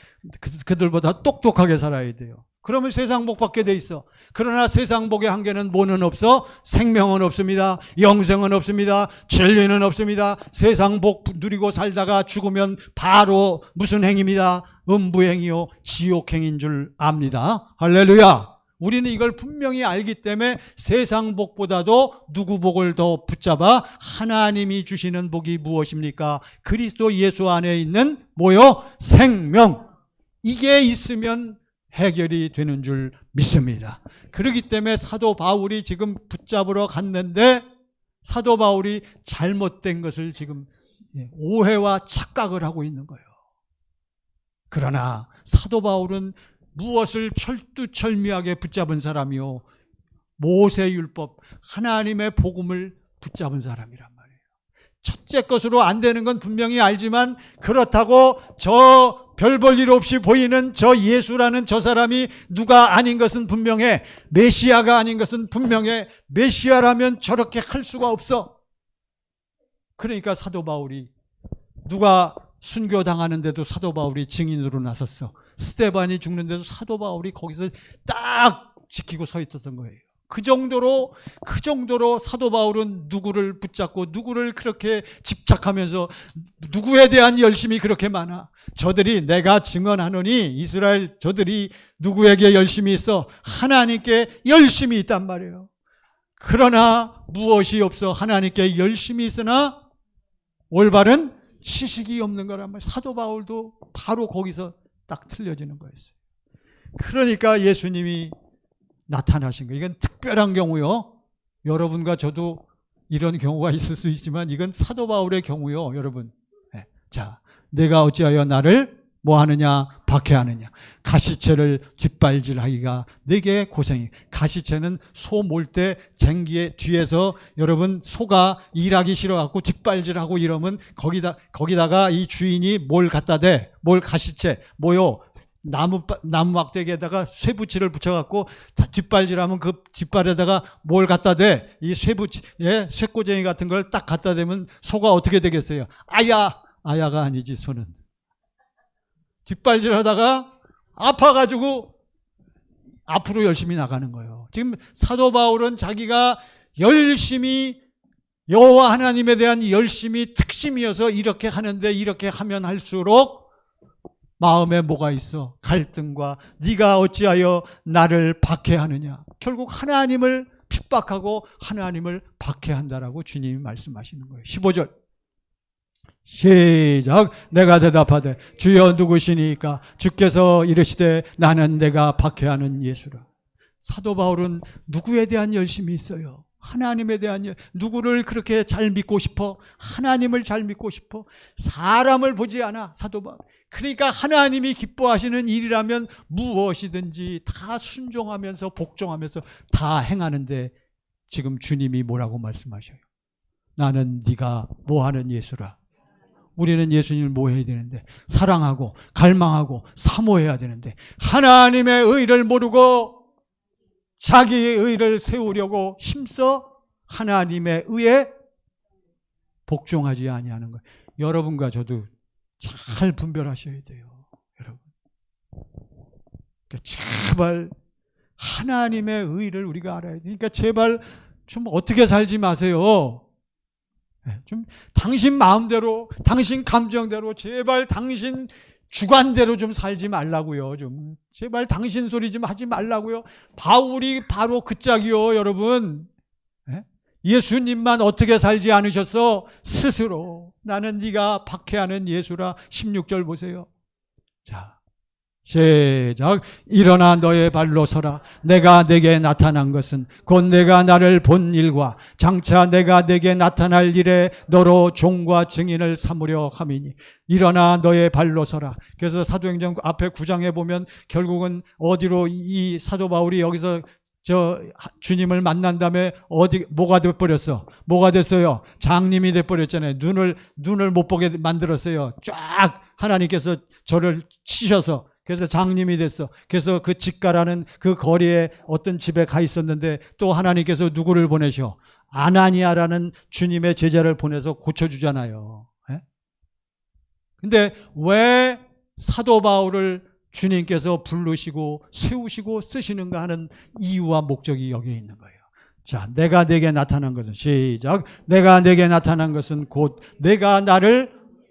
그들보다 똑똑하게 살아야 돼요. 그러면 세상 복 받게 돼 있어. 그러나 세상 복의 한계는 뭐는 없어? 생명은 없습니다. 영생은 없습니다. 진리는 없습니다. 세상 복 누리고 살다가 죽으면 바로 무슨 행입니다? 음부행이요 지옥행인 줄 압니다. 할렐루야. 우리는 이걸 분명히 알기 때문에 세상 복보다도 누구 복을 더 붙잡아? 하나님이 주시는 복이 무엇입니까? 그리스도 예수 안에 있는 뭐요? 생명. 이게 있으면 해결이 되는 줄 믿습니다. 그렇기 때문에 사도 바울이 지금 붙잡으러 갔는데 사도 바울이 잘못된 것을 지금 오해와 착각을 하고 있는 거예요. 그러나 사도 바울은 무엇을 철두철미하게 붙잡은 사람이요? 모세율법, 하나님의 복음을 붙잡은 사람이란 말이에요. 첫째 것으로 안 되는 건 분명히 알지만 그렇다고 저 별 볼 일 없이 보이는 저 예수라는 저 사람이 누가 아닌 것은 분명해. 메시아가 아닌 것은 분명해. 메시아라면 저렇게 할 수가 없어. 그러니까 사도 바울이 누가 순교당하는데도 사도 바울이 증인으로 나섰어. 스데반이 죽는데도 사도 바울이 거기서 딱 지키고 서 있었던 거예요. 그 정도로 사도 바울은 누구를 붙잡고 누구를 그렇게 집착하면서 누구에 대한 열심이 그렇게 많아. 저들이 내가 증언하노니 이스라엘 저들이 누구에게 열심히 있어? 하나님께 열심히 있단 말이에요. 그러나 무엇이 없어? 하나님께 열심히 있으나 올바른 지식이 없는 거란 말이에요. 사도 바울도 바로 거기서 딱 틀려지는 거였어요. 그러니까 예수님이 나타나신 거예요. 이건 특별한 경우요. 여러분과 저도 이런 경우가 있을 수 있지만 이건 사도 바울의 경우요. 여러분. 자, 내가 어찌하여 나를 뭐 하느냐? 박해하느냐. 가시체를 뒷발질하기가 내게 고생이. 가시체는 소 몰 때 쟁기의 뒤에서 여러분 소가 일하기 싫어갖고 뒷발질하고 이러면 거기다가 이 주인이 뭘 갖다 대? 뭘 가시체 뭐요? 나무 막대기에다가 쇠붙이를 붙여갖고 뒷발질하면 그 뒷발에다가 뭘 갖다 대? 이 쇠붙이, 쇠꼬쟁이 같은 걸 딱 갖다 대면 소가 어떻게 되겠어요? 아야가 아니지, 소는. 뒷발질 하다가 아파가지고 앞으로 열심히 나가는 거예요. 지금 사도 바울은 자기가 열심히 여호와 하나님에 대한 열심이 특심이어서 이렇게 하는데 이렇게 하면 할수록 마음에 뭐가 있어? 갈등과 네가 어찌하여 나를 박해하느냐. 결국 하나님을 핍박하고 하나님을 박해한다라고 주님이 말씀하시는 거예요. 15절 시작. 내가 대답하되 주여 누구시니까? 주께서 이르시되 나는 내가 박해하는 예수라. 사도 바울은 누구에 대한 열심이 있어요? 하나님에 대한 누구를 그렇게 잘 믿고 싶어? 하나님을 잘 믿고 싶어? 사람을 보지 않아 사도 바울. 그러니까 하나님이 기뻐하시는 일이라면 무엇이든지 다 순종하면서 복종하면서 다 행하는데 지금 주님이 뭐라고 말씀하셔요? 나는 네가 뭐하는 예수라. 우리는 예수님을 뭐 해야 되는데? 사랑하고 갈망하고 사모해야 되는데 하나님의 의를 모르고 자기의 의를 세우려고 힘써 하나님의 의에 복종하지 아니하는 거예요. 여러분과 저도 잘 분별하셔야 돼요, 여러분. 그러니까 제발 하나님의 의를 우리가 알아야 돼. 그러니까 제발 좀 어떻게 살지 마세요. 좀 당신 마음대로, 당신 감정대로, 제발 당신 주관대로 좀 살지 말라고요. 좀 제발 당신 소리 좀 하지 말라고요. 바울이 바로 그 짝이요, 여러분. 예수님만 어떻게 살지 않으셨어? 스스로. 나는 네가 박해하는 예수라. 16절 보세요. 자, 시작. 일어나 너의 발로 서라. 내가 내게 나타난 것은 곧 내가 나를 본 일과 장차 내가 내게 나타날 일에 너로 종과 증인을 삼으려 함이니 일어나 너의 발로 서라. 그래서 사도행전 앞에 9장에 보면 결국은 어디로 이 사도 바울이 여기서 주님을 만난 다음에 뭐가 돼버렸어? 뭐가 됐어요? 장님이 돼버렸잖아요. 눈을 못 보게 만들었어요. 쫙 하나님께서 저를 치셔서. 그래서 장님이 됐어. 그래서 그 직가라는 그 거리에 어떤 집에 가 있었는데 또 하나님께서 누구를 보내셔? 아나니아라는 주님의 제자를 보내서 고쳐주잖아요. 근데 왜 사도 바울을 주님께서 부르시고 세우시고 쓰시는가 하는 이유와 목적이 여기에 있는 거예요. 자, 내가 내게 나타난 것은 시작. 내가 내게 나타난 것은 곧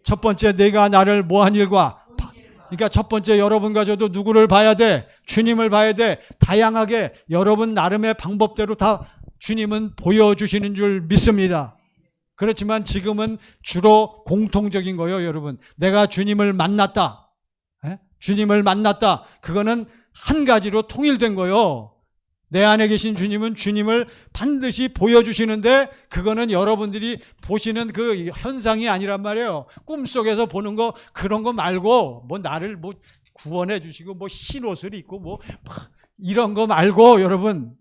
첫 번째 내가 나를 뭐한 일과 그러니까 첫 번째 여러분과 저도 누구를 봐야 돼? 주님을 봐야 돼. 다양하게 여러분 나름의 방법대로 다 주님은 보여주시는 줄 믿습니다. 그렇지만 지금은 주로 공통적인 거예요, 여러분. 내가 주님을 만났다. 주님을 만났다. 그거는 한 가지로 통일된 거예요. 내 안에 계신 주님은 주님을 반드시 보여주시는데 그거는 여러분들이 보시는 그 현상이 아니란 말이에요. 꿈속에서 보는 거 그런 거 말고 뭐 나를 뭐 구원해 주시고 뭐 흰옷을 입고 뭐 이런 거 말고 여러분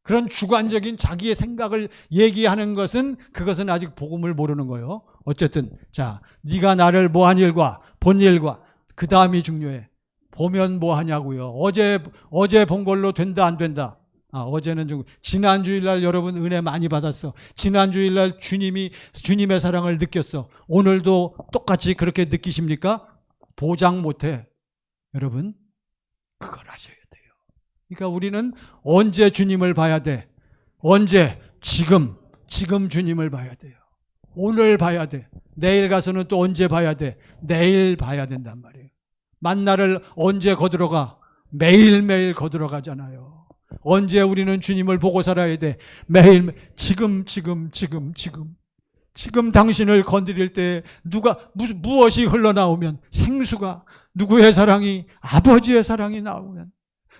그런 주관적인 자기의 생각을 얘기하는 것은 그것은 아직 복음을 모르는 거예요. 어쨌든 자, 네가 나를 뭐한 일과 본 일과 그 다음이 중요해. 보면 뭐 하냐고요. 어제 본 걸로 된다 안 된다. 어제는 좀 지난 주일날 여러분 은혜 많이 받았어. 지난 주일날 주님의 사랑을 느꼈어. 오늘도 똑같이 그렇게 느끼십니까? 보장 못해. 여러분 그걸 하셔야 돼요. 그러니까 우리는 언제 주님을 봐야 돼? 언제? 지금 주님을 봐야 돼요. 오늘 봐야 돼. 내일 가서는 또 언제 봐야 돼? 내일 봐야 된단 말이에요. 만나를 언제 거들어가? 매일매일 거들어가잖아요. 언제 우리는 주님을 보고 살아야 돼? 매일. 지금 당신을 건드릴 때 무엇이 흘러나오면 생수가 누구의 사랑이? 아버지의 사랑이 나오면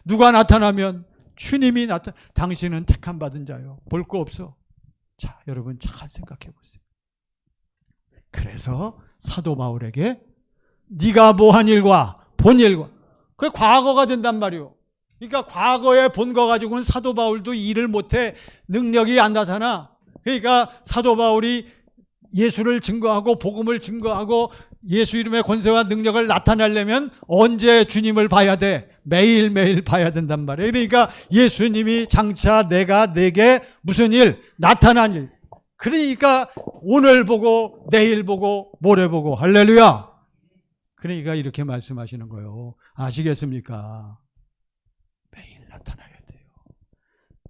누가 나타나면 주님이 당신은 택함 받은 자요. 볼 거 없어. 자, 여러분 잘 생각해 보세요. 그래서 사도 바울에게 네가 뭐한 일과 본 일과 그게 과거가 된단 말이에요. 그러니까 과거에 본 거 가지고는 사도 바울도 일을 못해. 능력이 안 나타나. 그러니까 사도 바울이 예수를 증거하고 복음을 증거하고 예수 이름의 권세와 능력을 나타내려면 언제 주님을 봐야 돼? 매일매일 봐야 된단 말이에요. 그러니까 예수님이 장차 내게 무슨 일? 나타난 일. 그러니까 오늘 보고 내일 보고 모레 보고 할렐루야. 그러니까 이렇게 말씀하시는 거예요. 아시겠습니까? 매일 나타나야 돼요.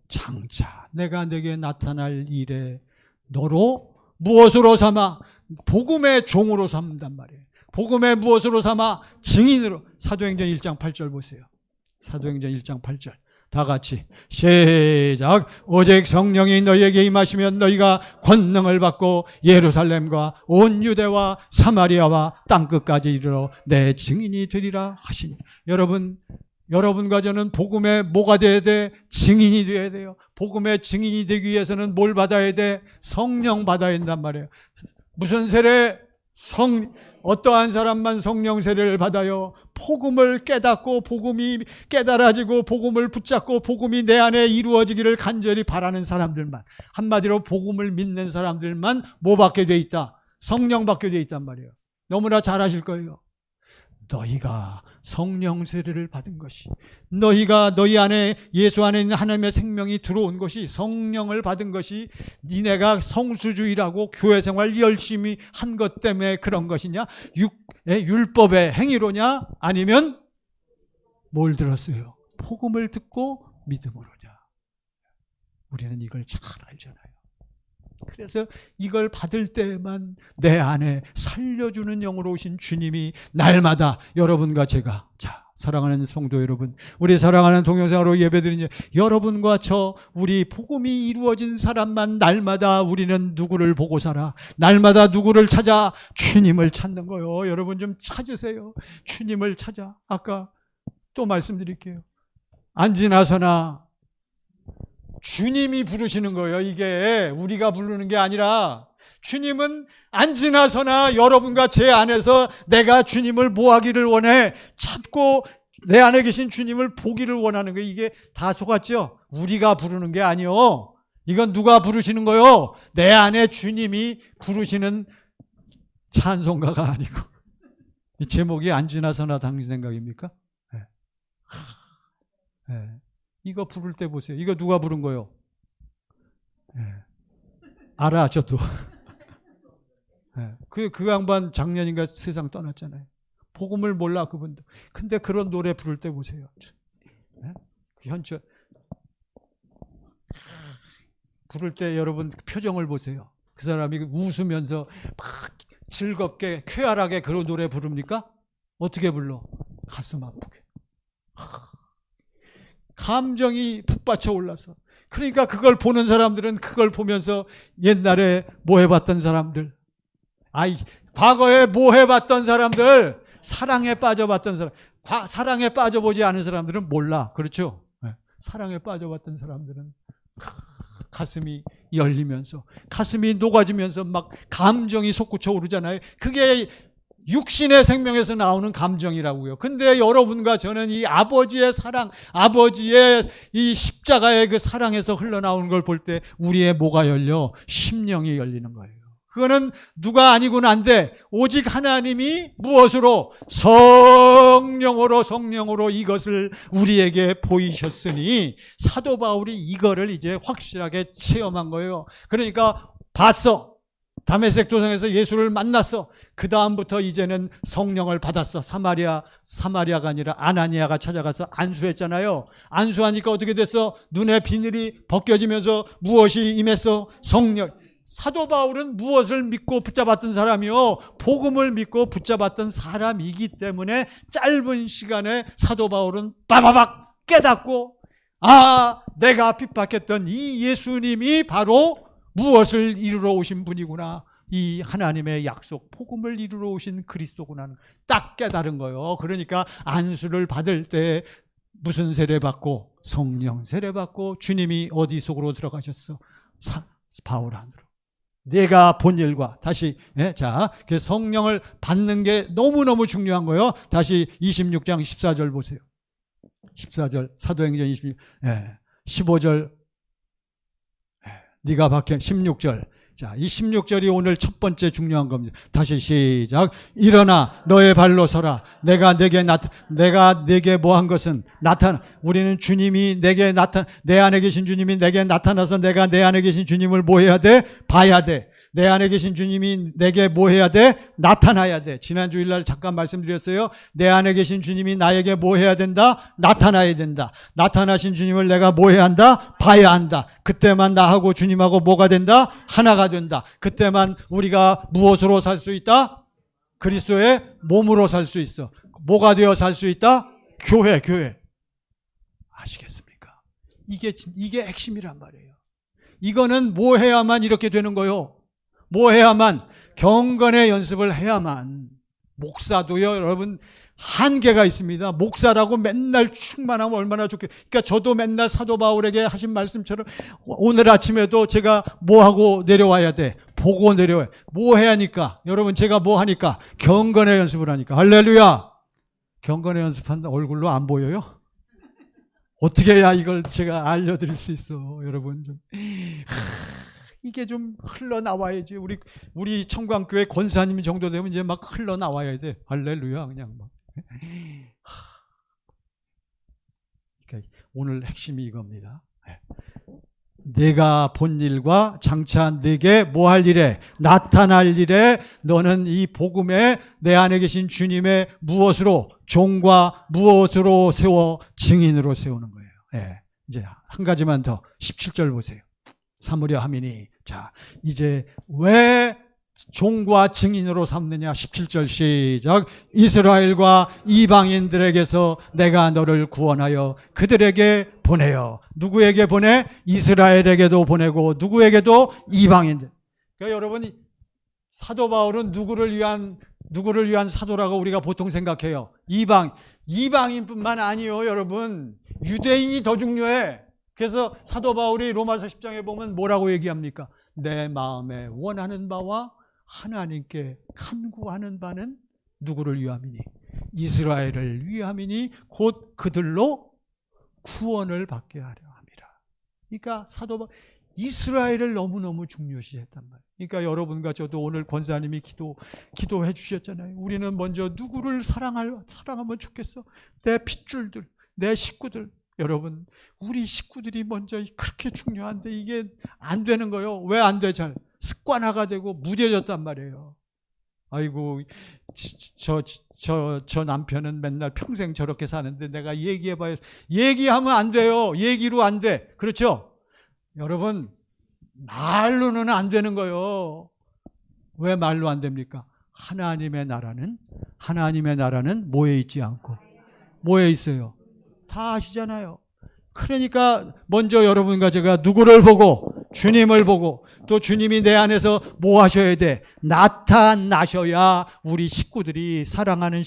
장차 내가 내게 나타날 일에 너로 무엇으로 삼아? 복음의 종으로 삼단 말이에요. 복음의 무엇으로 삼아? 증인으로. 사도행전 1장 8절 보세요. 사도행전 1장 8절. 다 같이 시작. 오직 성령이 너희에게 임하시면 너희가 권능을 받고 예루살렘과 온 유대와 사마리아와 땅끝까지 이르러 내 증인이 되리라 하시니. 여러분과 저는 복음의 뭐가 돼야 돼? 증인이 돼야 돼요. 복음의 증인이 되기 위해서는 뭘 받아야 돼? 성령 받아야 된단 말이에요. 무슨 세례? 어떠한 사람만 성령 세례를 받아요? 복음을 깨닫고 복음이 깨달아지고 복음을 붙잡고 복음이 내 안에 이루어지기를 간절히 바라는 사람들만, 한마디로 복음을 믿는 사람들만 뭐 받게 돼 있다? 성령 받게 돼 있단 말이에요. 너무나 잘 아실 거예요. 너희가 성령 세례를 받은 것이, 너희가 너희 안에 예수 안에 있는 하나님의 생명이 들어온 것이, 성령을 받은 것이 니네가 성수주의라고 교회 생활 열심히 한 것 때문에 그런 것이냐? 율법의 행위로냐? 아니면 뭘 들었어요? 복음을 듣고 믿음으로냐? 우리는 이걸 잘 알잖아요. 그래서 이걸 받을 때만 내 안에 살려주는 영으로 오신 주님이 날마다 여러분과 제가, 자, 사랑하는 성도 여러분, 우리 사랑하는 동영상으로 예배드리는 여러분과 저, 우리 복음이 이루어진 사람만 날마다 우리는 누구를 보고 살아? 날마다 누구를 찾아? 주님을 찾는 거요. 여러분 좀 찾으세요. 주님을 찾아. 아까 또 말씀드릴게요. 안 지나서나 주님이 부르시는 거예요. 이게 우리가 부르는 게 아니라 주님은 안 지나서나 여러분과 제 안에서 내가 주님을 뭐 하기를 원해? 찾고 내 안에 계신 주님을 보기를 원하는 거예요. 이게 다 속았죠? 우리가 부르는 게 아니요. 이건 누가 부르시는 거요? 내 안에 주님이 부르시는 찬송가가 아니고. 이 제목이 안 지나서나 당신 생각입니까? 네. 네. 이거 부를 때 보세요. 이거 누가 부른 거요? 네. 알아, 저도. 네. 그 양반 작년인가 세상 떠났잖아요. 복음을 몰라, 그분도. 근데 그런 노래 부를 때 보세요. 네? 현철. 부를 때 여러분 표정을 보세요. 그 사람이 웃으면서 막 즐겁게, 쾌활하게 그런 노래 부릅니까? 어떻게 불러? 가슴 아프게. 감정이 북받쳐 올라서. 그러니까 그걸 보는 사람들은 그걸 보면서 옛날에 뭐 해봤던 사람들, 과거에 뭐 해봤던 사람들, 사랑에 빠져봤던 사람, 사랑에 빠져보지 않은 사람들은 몰라. 그렇죠? 네. 사랑에 빠져봤던 사람들은 가슴이 열리면서, 가슴이 녹아지면서 막 감정이 솟구쳐 오르잖아요. 그게 육신의 생명에서 나오는 감정이라고요. 근데 여러분과 저는 이 아버지의 사랑, 아버지의 이 십자가의 그 사랑에서 흘러나오는 걸 볼 때 우리의 뭐가 열려? 심령이 열리는 거예요. 그거는 누가 아니고는 안 돼. 오직 하나님이 무엇으로? 성령으로 이것을 우리에게 보이셨으니 사도 바울이 이거를 이제 확실하게 체험한 거예요. 그러니까 봤어. 다메섹 도상에서 예수를 만났어. 그 다음부터 이제는 성령을 받았어. 사마리아가 아니라 아나니아가 찾아가서 안수했잖아요. 안수하니까 어떻게 됐어? 눈의 비늘이 벗겨지면서 무엇이 임했어? 성령. 사도 바울은 무엇을 믿고 붙잡았던 사람이요? 복음을 믿고 붙잡았던 사람이기 때문에 짧은 시간에 사도 바울은 빠바박 깨닫고, 내가 핍박했던 이 예수님이 바로 무엇을 이루러 오신 분이구나. 이 하나님의 약속, 복음을 이루러 오신 그리스도구나. 딱 깨달은 거예요. 그러니까 안수를 받을 때 무슨 세례 받고? 성령 세례 받고. 주님이 어디 속으로 들어가셨어? 바울 안으로. 내가 본 일과 다시, 자, 그 성령을 받는 게 너무너무 중요한 거예요. 다시 26장 14절 보세요. 14절 사도행전 15절 네가 박해. 16절. 자, 이 16절이 오늘 첫 번째 중요한 겁니다. 다시 시작. 일어나 너의 발로 서라. 내가 내게 뭐 한 것은 우리는 주님이 내 안에 계신 주님이 내게 나타나서 내가 내 안에 계신 주님을 뭐 해야 돼? 봐야 돼. 내 안에 계신 주님이 내게 뭐 해야 돼? 나타나야 돼. 지난 주일날 잠깐 말씀드렸어요. 내 안에 계신 주님이 나에게 뭐 해야 된다? 나타나야 된다. 나타나신 주님을 내가 뭐 해야 한다? 봐야 한다. 그때만 나하고 주님하고 뭐가 된다? 하나가 된다. 그때만 우리가 무엇으로 살 수 있다? 그리스도의 몸으로 살 수 있어. 뭐가 되어 살 수 있다? 교회. 아시겠습니까? 이게 핵심이란 말이에요. 이거는 뭐 해야만 이렇게 되는 거요? 뭐 해야만? 경건의 연습을 해야만. 목사도요, 여러분, 한계가 있습니다. 목사라고 맨날 충만하면 얼마나 좋겠어요. 그러니까 저도 맨날 사도 바울에게 하신 말씀처럼 오늘 아침에도 제가 뭐 하고 내려와야 돼? 보고 내려와야 돼. 뭐 해야 하니까? 여러분, 제가 뭐 하니까? 경건의 연습을 하니까. 할렐루야! 경건의 연습한다 얼굴로 안 보여요? 어떻게 해야 이걸 제가 알려드릴 수 있어, 여러분. 좀. 이게 좀 흘러나와야지. 우리 청광교회 권사님 정도 되면 이제 막 흘러나와야 돼. 할렐루야, 그냥 막. 그러니까 오늘 핵심이 이겁니다. 내가 본 일과 장차 내게 뭐 할 일에 나타날 일에 너는 이 복음에 내 안에 계신 주님의 무엇으로 종과 무엇으로 세워 증인으로 세우는 거예요. 예. 이제 한 가지만 더 17절 보세요. 삼으려 함이니. 자, 이제 왜 종과 증인으로 삼느냐. 17절 시작. 이스라엘과 이방인들에게서 내가 너를 구원하여 그들에게 보내요. 누구에게 보내? 이스라엘에게도 보내고 누구에게도? 이방인들. 그러니까 여러분, 사도 바울은 누구를 위한 사도라고 우리가 보통 생각해요. 이방인뿐만 아니요, 여러분. 유대인이 더 중요해. 그래서 사도 바울이 로마서 10장에 보면 뭐라고 얘기합니까? 내 마음에 원하는 바와 하나님께 간구하는 바는 누구를 위함이니? 이스라엘을 위함이니 곧 그들로 구원을 받게 하려 함이라. 그러니까 사도 바울 이스라엘을 너무너무 중요시했단 말이에요. 그러니까 여러분과 저도 오늘 권사님이 기도해 주셨잖아요. 우리는 먼저 누구를 사랑하면 좋겠어? 내 핏줄들, 내 식구들. 여러분, 우리 식구들이 먼저 그렇게 중요한데 이게 안 되는 거예요. 왜 안 돼? 잘 습관화가 되고 무뎌졌단 말이에요. 아이고, 저 남편은 맨날 평생 저렇게 사는데 내가 얘기해봐요. 얘기하면 안 돼요. 얘기로 안 돼. 그렇죠? 여러분, 말로는 안 되는 거예요. 왜 말로 안 됩니까? 하나님의 나라는 뭐에 있지 않고 뭐에 있어요? 다 아시잖아요. 그러니까 먼저 여러분과 제가 누구를 보고? 주님을 보고, 또 주님이 내 안에서 뭐 하셔야 돼? 나타나셔야 우리 식구들이, 사랑하는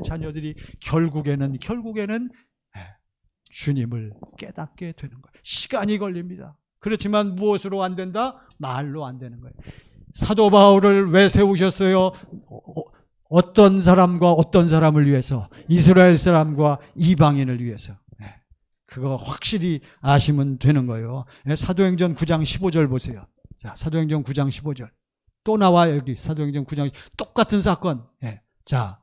자녀들이 결국에는 주님을 깨닫게 되는 거예요. 시간이 걸립니다. 그렇지만 무엇으로 안 된다? 말로 안 되는 거예요. 사도 바울을 왜 세우셨어요? 어떤 사람과 어떤 사람을 위해서? 이스라엘 사람과 이방인을 위해서. 그거 확실히 아시면 되는 거예요. 사도행전 9장 15절 보세요. 자, 사도행전 9장 15절. 또 나와, 여기 사도행전 9장 똑같은 사건. 자,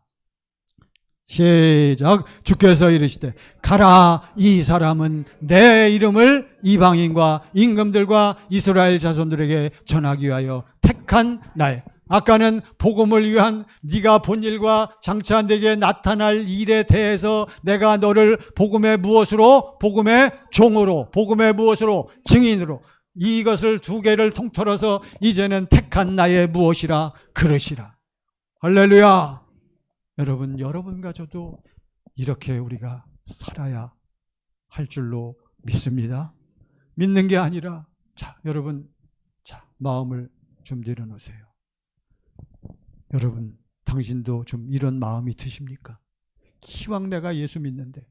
시작. 주께서 이르시되 가라, 이 사람은 내 이름을 이방인과 임금들과 이스라엘 자손들에게 전하기 위하여 택한 나의. 아까는 복음을 위한 네가 본 일과 장차 내게 나타날 일에 대해서 내가 너를 복음의 무엇으로? 복음의 종으로, 복음의 무엇으로? 증인으로. 이것을 두 개를 통틀어서 이제는 택한 나의 무엇이라? 그릇이라. 할렐루야. 여러분과 저도 이렇게 우리가 살아야 할 줄로 믿습니다. 믿는 게 아니라, 자, 여러분, 자, 마음을 좀 내려놓으세요. 여러분, 당신도 좀 이런 마음이 드십니까? 기왕 내가 예수 믿는데,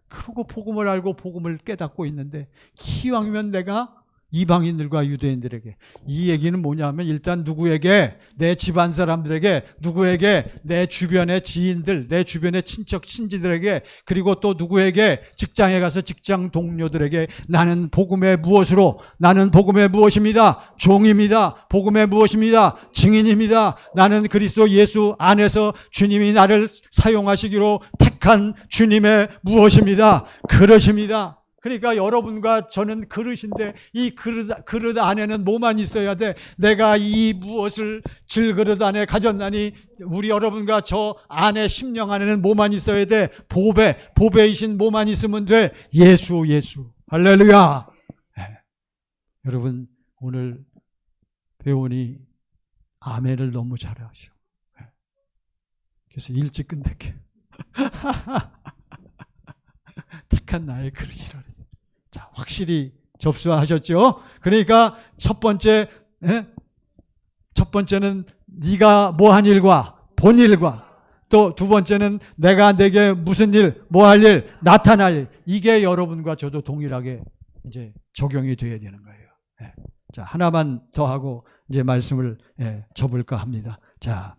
그러고 복음을 알고 복음을 깨닫고 있는데, 기왕이면 내가 이방인들과 유대인들에게, 이 얘기는 뭐냐면 일단 누구에게? 내 집안 사람들에게, 누구에게? 내 주변의 지인들, 내 주변의 친척 친지들에게, 그리고 또 누구에게? 직장에 가서 직장 동료들에게 나는 복음의 무엇으로? 나는 복음의 무엇입니다? 종입니다. 복음의 무엇입니다? 증인입니다. 나는 그리스도 예수 안에서 주님이 나를 사용하시기로 택한 주님의 무엇입니다? 그릇입니다. 그러니까 여러분과 저는 그릇인데 이 그릇 안에는 뭐만 있어야 돼? 내가 이 무엇을 질그릇 안에 가졌나니 우리 여러분과 저 안에 심령 안에는 뭐만 있어야 돼? 보배이신 뭐만 있으면 돼? 예수. 할렐루야. 여러분, 오늘 배우니 아멘을 너무 잘하셔. 그래서 일찍 끝낼게. 택한 나의 그릇이라. 자, 확실히 접수하셨죠? 그러니까 첫 번째는 네가 뭐한 일과 본 일과, 또 두 번째는 내가 내게 무슨 일, 뭐 할 일, 나타날 일. 이게 여러분과 저도 동일하게 이제 적용이 돼야 되는 거예요. 자, 하나만 더 하고 이제 말씀을 접을까 합니다. 자,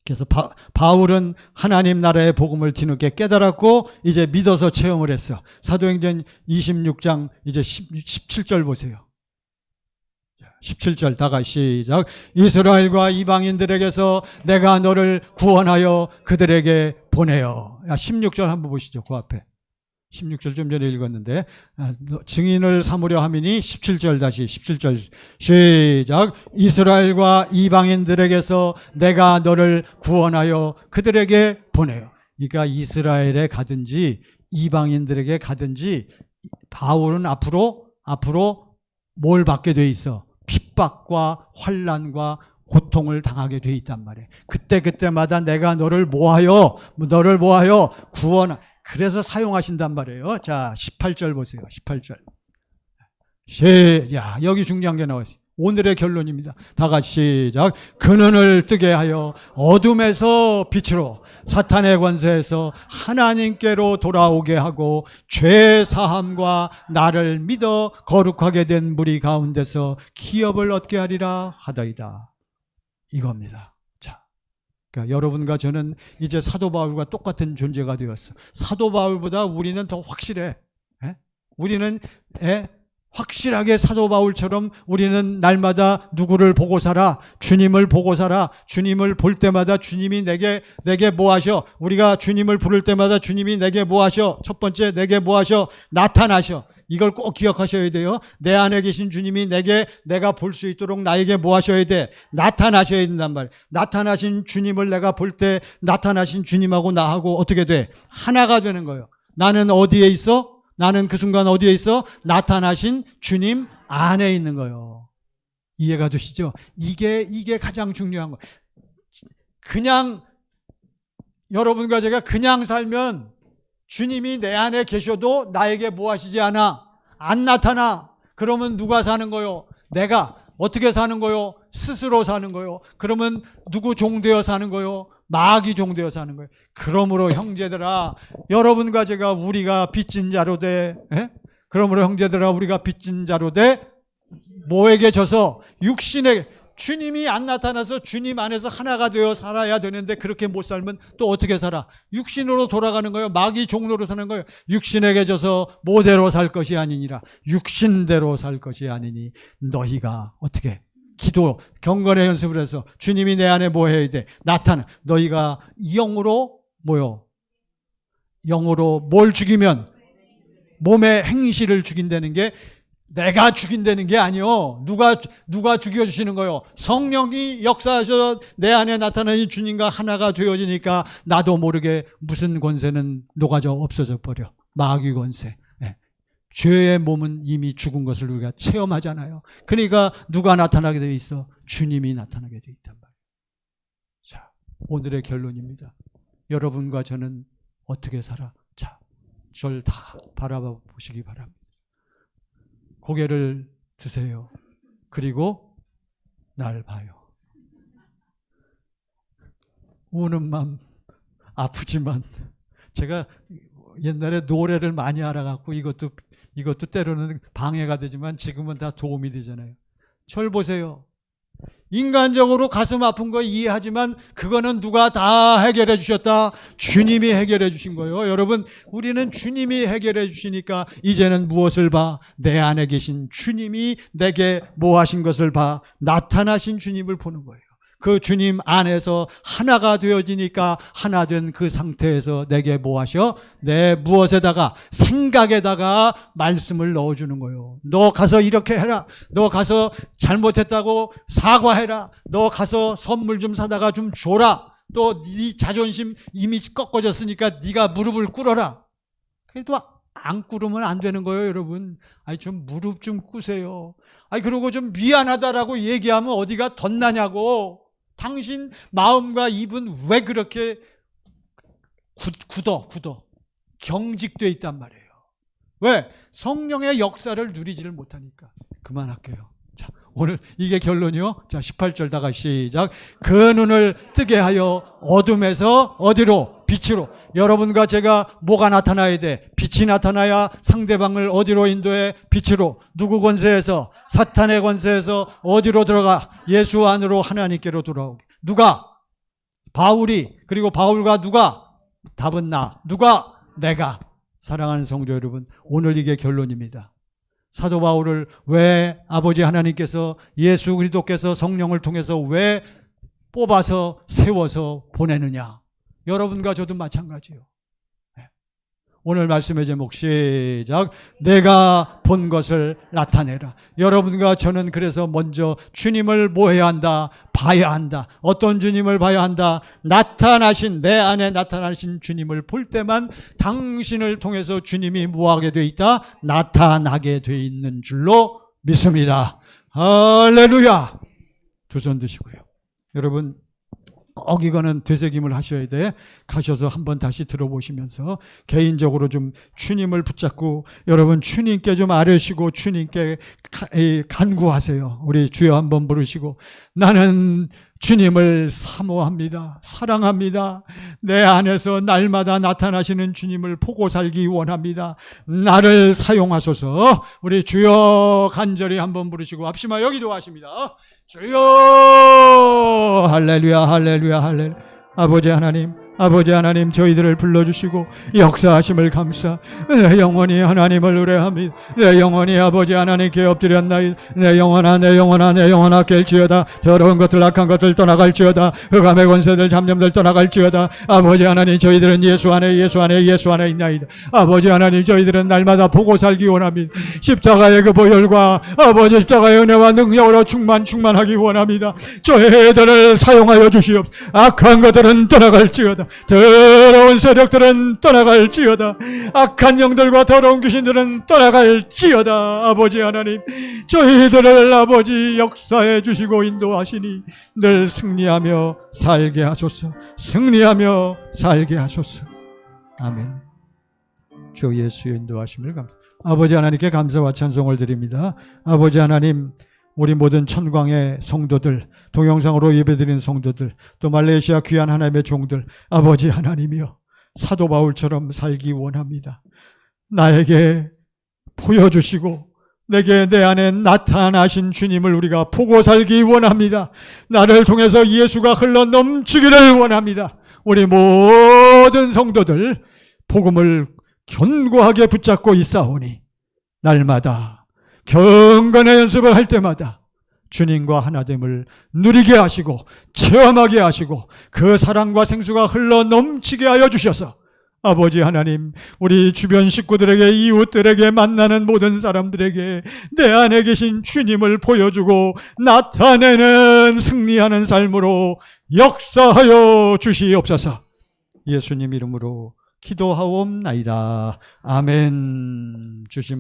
그래서 바울은 하나님 나라의 복음을 뒤늦게 깨달았고 이제 믿어서 체험을 했어. 사도행전 26장 이제 17절 보세요. 17절 다 같이 시작. 이스라엘과 이방인들에게서 내가 너를 구원하여 그들에게 보내어. 16절 한번 보시죠. 그 앞에 16절 좀 전에 읽었는데, 증인을 삼으려 함이니 17절 다시 17절 시작. 이스라엘과 이방인들에게서 내가 너를 구원하여 그들에게 보내어. 그러니까 이스라엘에 가든지 이방인들에게 가든지 바울은 앞으로 뭘 받게 돼 있어? 핍박과 환난과 고통을 당하게 돼 있단 말이에요. 그때마다 내가 너를 뭐하여 구원. 그래서 사용하신단 말이에요. 자, 18절 보세요. 18절. 여기 중요한 게 나와 있어요. 오늘의 결론입니다. 다 같이 시작. 그 눈을 뜨게 하여 어둠에서 빛으로, 사탄의 권세에서 하나님께로 돌아오게 하고, 죄 사함과 나를 믿어 거룩하게 된 무리 가운데서 기업을 얻게 하리라 하다이다. 이겁니다. 자, 그러니까 여러분과 저는 이제 사도 바울과 똑같은 존재가 되었어. 사도 바울보다 우리는 더 확실해. 우리는 확실하게 사도 바울처럼 우리는 날마다 누구를 보고 살아? 주님을 보고 살아. 주님을 볼 때마다 주님이 내게 뭐 하셔? 우리가 주님을 부를 때마다 주님이 내게 뭐 하셔? 첫 번째, 내게 뭐 하셔? 나타나셔. 이걸 꼭 기억하셔야 돼요. 내 안에 계신 주님이 내가 볼 수 있도록 나에게 뭐 하셔야 돼? 나타나셔야 된단 말이에요. 나타나신 주님을 내가 볼 때 나타나신 주님하고 나하고 어떻게 돼? 하나가 되는 거예요. 나는 어디에 있어? 나는 그 순간 어디에 있어? 나타나신 주님 안에 있는 거예요. 이해가 되시죠? 이게 가장 중요한 거예요. 그냥 여러분과 제가 그냥 살면 주님이 내 안에 계셔도 나에게 뭐 하시지 않아? 안 나타나. 그러면 누가 사는 거요? 내가. 어떻게 사는 거요? 스스로 사는 거요. 그러면 누구 종되어 사는 거요? 마귀 종되어 사는 거예요. 그러므로 형제들아, 여러분과 제가 우리가 빚진 자로 돼. 그러므로 형제들아, 우리가 빚진 자로 돼. 뭐에게 져서? 육신에. 주님이 안 나타나서 주님 안에서 하나가 되어 살아야 되는데 그렇게 못 살면 또 어떻게 살아? 육신으로 돌아가는 거예요. 마귀 종로로 사는 거예요. 육신에게 져서 모대로 살 것이 아니니라. 육신대로 살 것이 아니니 너희가 어떻게? 기도, 경건의 연습을 해서 주님이 내 안에 뭐 해야 돼? 나타나. 너희가 영으로 뭐요? 영으로 뭘 죽이면? 몸의 행실을 죽인다는 게 내가 죽인다는 게 아니요. 누가 죽여주시는 거요? 성령이 역사하셔서 내 안에 나타나는 주님과 하나가 되어지니까 나도 모르게 무슨 권세는 녹아져 없어져 버려. 마귀 권세. 죄의 몸은 이미 죽은 것을 우리가 체험하잖아요. 그러니까 누가 나타나게 돼 있어? 주님이 나타나게 돼 있단 말이에요. 자, 오늘의 결론입니다. 여러분과 저는 어떻게 살아? 자, 저를 다 바라봐 보시기 바랍니다. 고개를 드세요. 그리고 날 봐요. 우는 마음 아프지만 제가 옛날에 노래를 많이 알아갖고 이것도 때로는 방해가 되지만 지금은 다 도움이 되잖아요. 절 보세요. 인간적으로 가슴 아픈 거 이해하지만 그거는 누가 다 해결해 주셨다? 주님이 해결해 주신 거예요. 여러분, 우리는 주님이 해결해 주시니까 이제는 무엇을 봐? 내 안에 계신 주님이 내게 뭐 하신 것을 봐? 나타나신 주님을 보는 거예요. 그 주님 안에서 하나가 되어지니까 하나 된 그 상태에서 내게 뭐 하셔? 내 무엇에다가? 생각에다가 말씀을 넣어주는 거예요. 너 가서 이렇게 해라. 너 가서 잘못했다고 사과해라. 너 가서 선물 좀 사다가 좀 줘라. 또 네 자존심 이미 꺾어졌으니까 네가 무릎을 꿇어라. 그래도 안 꿇으면 안 되는 거예요, 여러분. 아니, 좀 무릎 좀 꿇으세요. 아니, 그러고 좀 미안하다라고 얘기하면 어디가 덧나냐고. 당신 마음과 입은 왜 그렇게 굳어 경직되어 있단 말이에요. 왜? 성령의 역사를 누리지를 못하니까. 그만할게요. 자, 오늘 이게 결론이요. 자, 18절 다 같이 시작. 그 눈을 뜨게 하여 어둠에서 어디로? 빛으로. 여러분과 제가 뭐가 나타나야 돼? 빛이 나타나야 상대방을 어디로 인도해? 빛으로. 누구 권세에서? 사탄의 권세에서 어디로 들어가? 예수 안으로 하나님께로 돌아오게. 누가? 바울이. 그리고 바울과 누가? 답은 나. 누가? 내가. 사랑하는 성도 여러분, 오늘 이게 결론입니다. 사도 바울을 왜 아버지 하나님께서 예수 그리스도께서 성령을 통해서 왜 뽑아서 세워서 보내느냐? 여러분과 저도 마찬가지요. 오늘 말씀의 제목 시작. 내가 본 것을 나타내라. 여러분과 저는 그래서 먼저 주님을 뭐 해야 한다? 봐야 한다. 어떤 주님을 봐야 한다? 나타나신, 내 안에 나타나신 주님을 볼 때만 당신을 통해서 주님이 뭐하게 돼 있다? 나타나게 돼 있는 줄로 믿습니다. 할렐루야. 두 손 드시고요. 여러분 꼭 이거는 되새김을 하셔야 돼. 가셔서 한번 다시 들어보시면서 개인적으로 좀 주님을 붙잡고 여러분 주님께 좀 아뢰시고 주님께 간구하세요. 우리 주여 한번 부르시고 나는 주님을 사모합니다. 사랑합니다. 내 안에서 날마다 나타나시는 주님을 보고 살기 원합니다. 나를 사용하소서. 우리 주여 간절히 한번 부르시고 앞시마 여기도 하십니다. 주여 할렐루야 할렐루야 할렐루야. 아버지 하나님 저희들을 불러주시고 역사하심을 감사. 내 영혼이 하나님을 의뢰합니다. 내 영혼이 아버지 하나님께 엎드렸나이다. 내 영혼아 깰지어다. 더러운 것들 악한 것들 떠나갈지어다. 흑암의 권세들 잡념들 떠나갈지어다. 아버지 하나님 저희들은 예수 안에 있나이다. 아버지 하나님 저희들은 날마다 보고 살기 원합니다. 십자가의 그 보혈과 아버지 십자가의 은혜와 능력으로 충만하기 원합니다. 저희들을 사용하여 주시옵소서. 악한 것들은 떠나갈지어다. 더러운 세력들은 떠나갈지어다. 악한 영들과 더러운 귀신들은 떠나갈지어다. 아버지 하나님 저희들을 아버지 역사해 주시고 인도하시니 늘 승리하며 살게 하소서. 아멘. 주 예수의 인도하심을 감사합니다. 아버지 하나님께 감사와 찬송을 드립니다. 아버지 하나님 우리 모든 천광의 성도들, 동영상으로 예배드리는 성도들, 또 말레이시아 귀한 하나님의 종들, 아버지 하나님이여 사도 바울처럼 살기 원합니다. 나에게 보여주시고 내게 내 안에 나타나신 주님을 우리가 보고 살기 원합니다. 나를 통해서 예수가 흘러 넘치기를 원합니다. 우리 모든 성도들 복음을 견고하게 붙잡고 있사오니 날마다 경건의 연습을 할 때마다 주님과 하나됨을 누리게 하시고 체험하게 하시고 그 사랑과 생수가 흘러 넘치게 하여 주셔서 아버지 하나님 우리 주변 식구들에게 이웃들에게 만나는 모든 사람들에게 내 안에 계신 주님을 보여주고 나타내는 승리하는 삶으로 역사하여 주시옵소서. 예수님 이름으로 기도하옵나이다. 아멘. 주심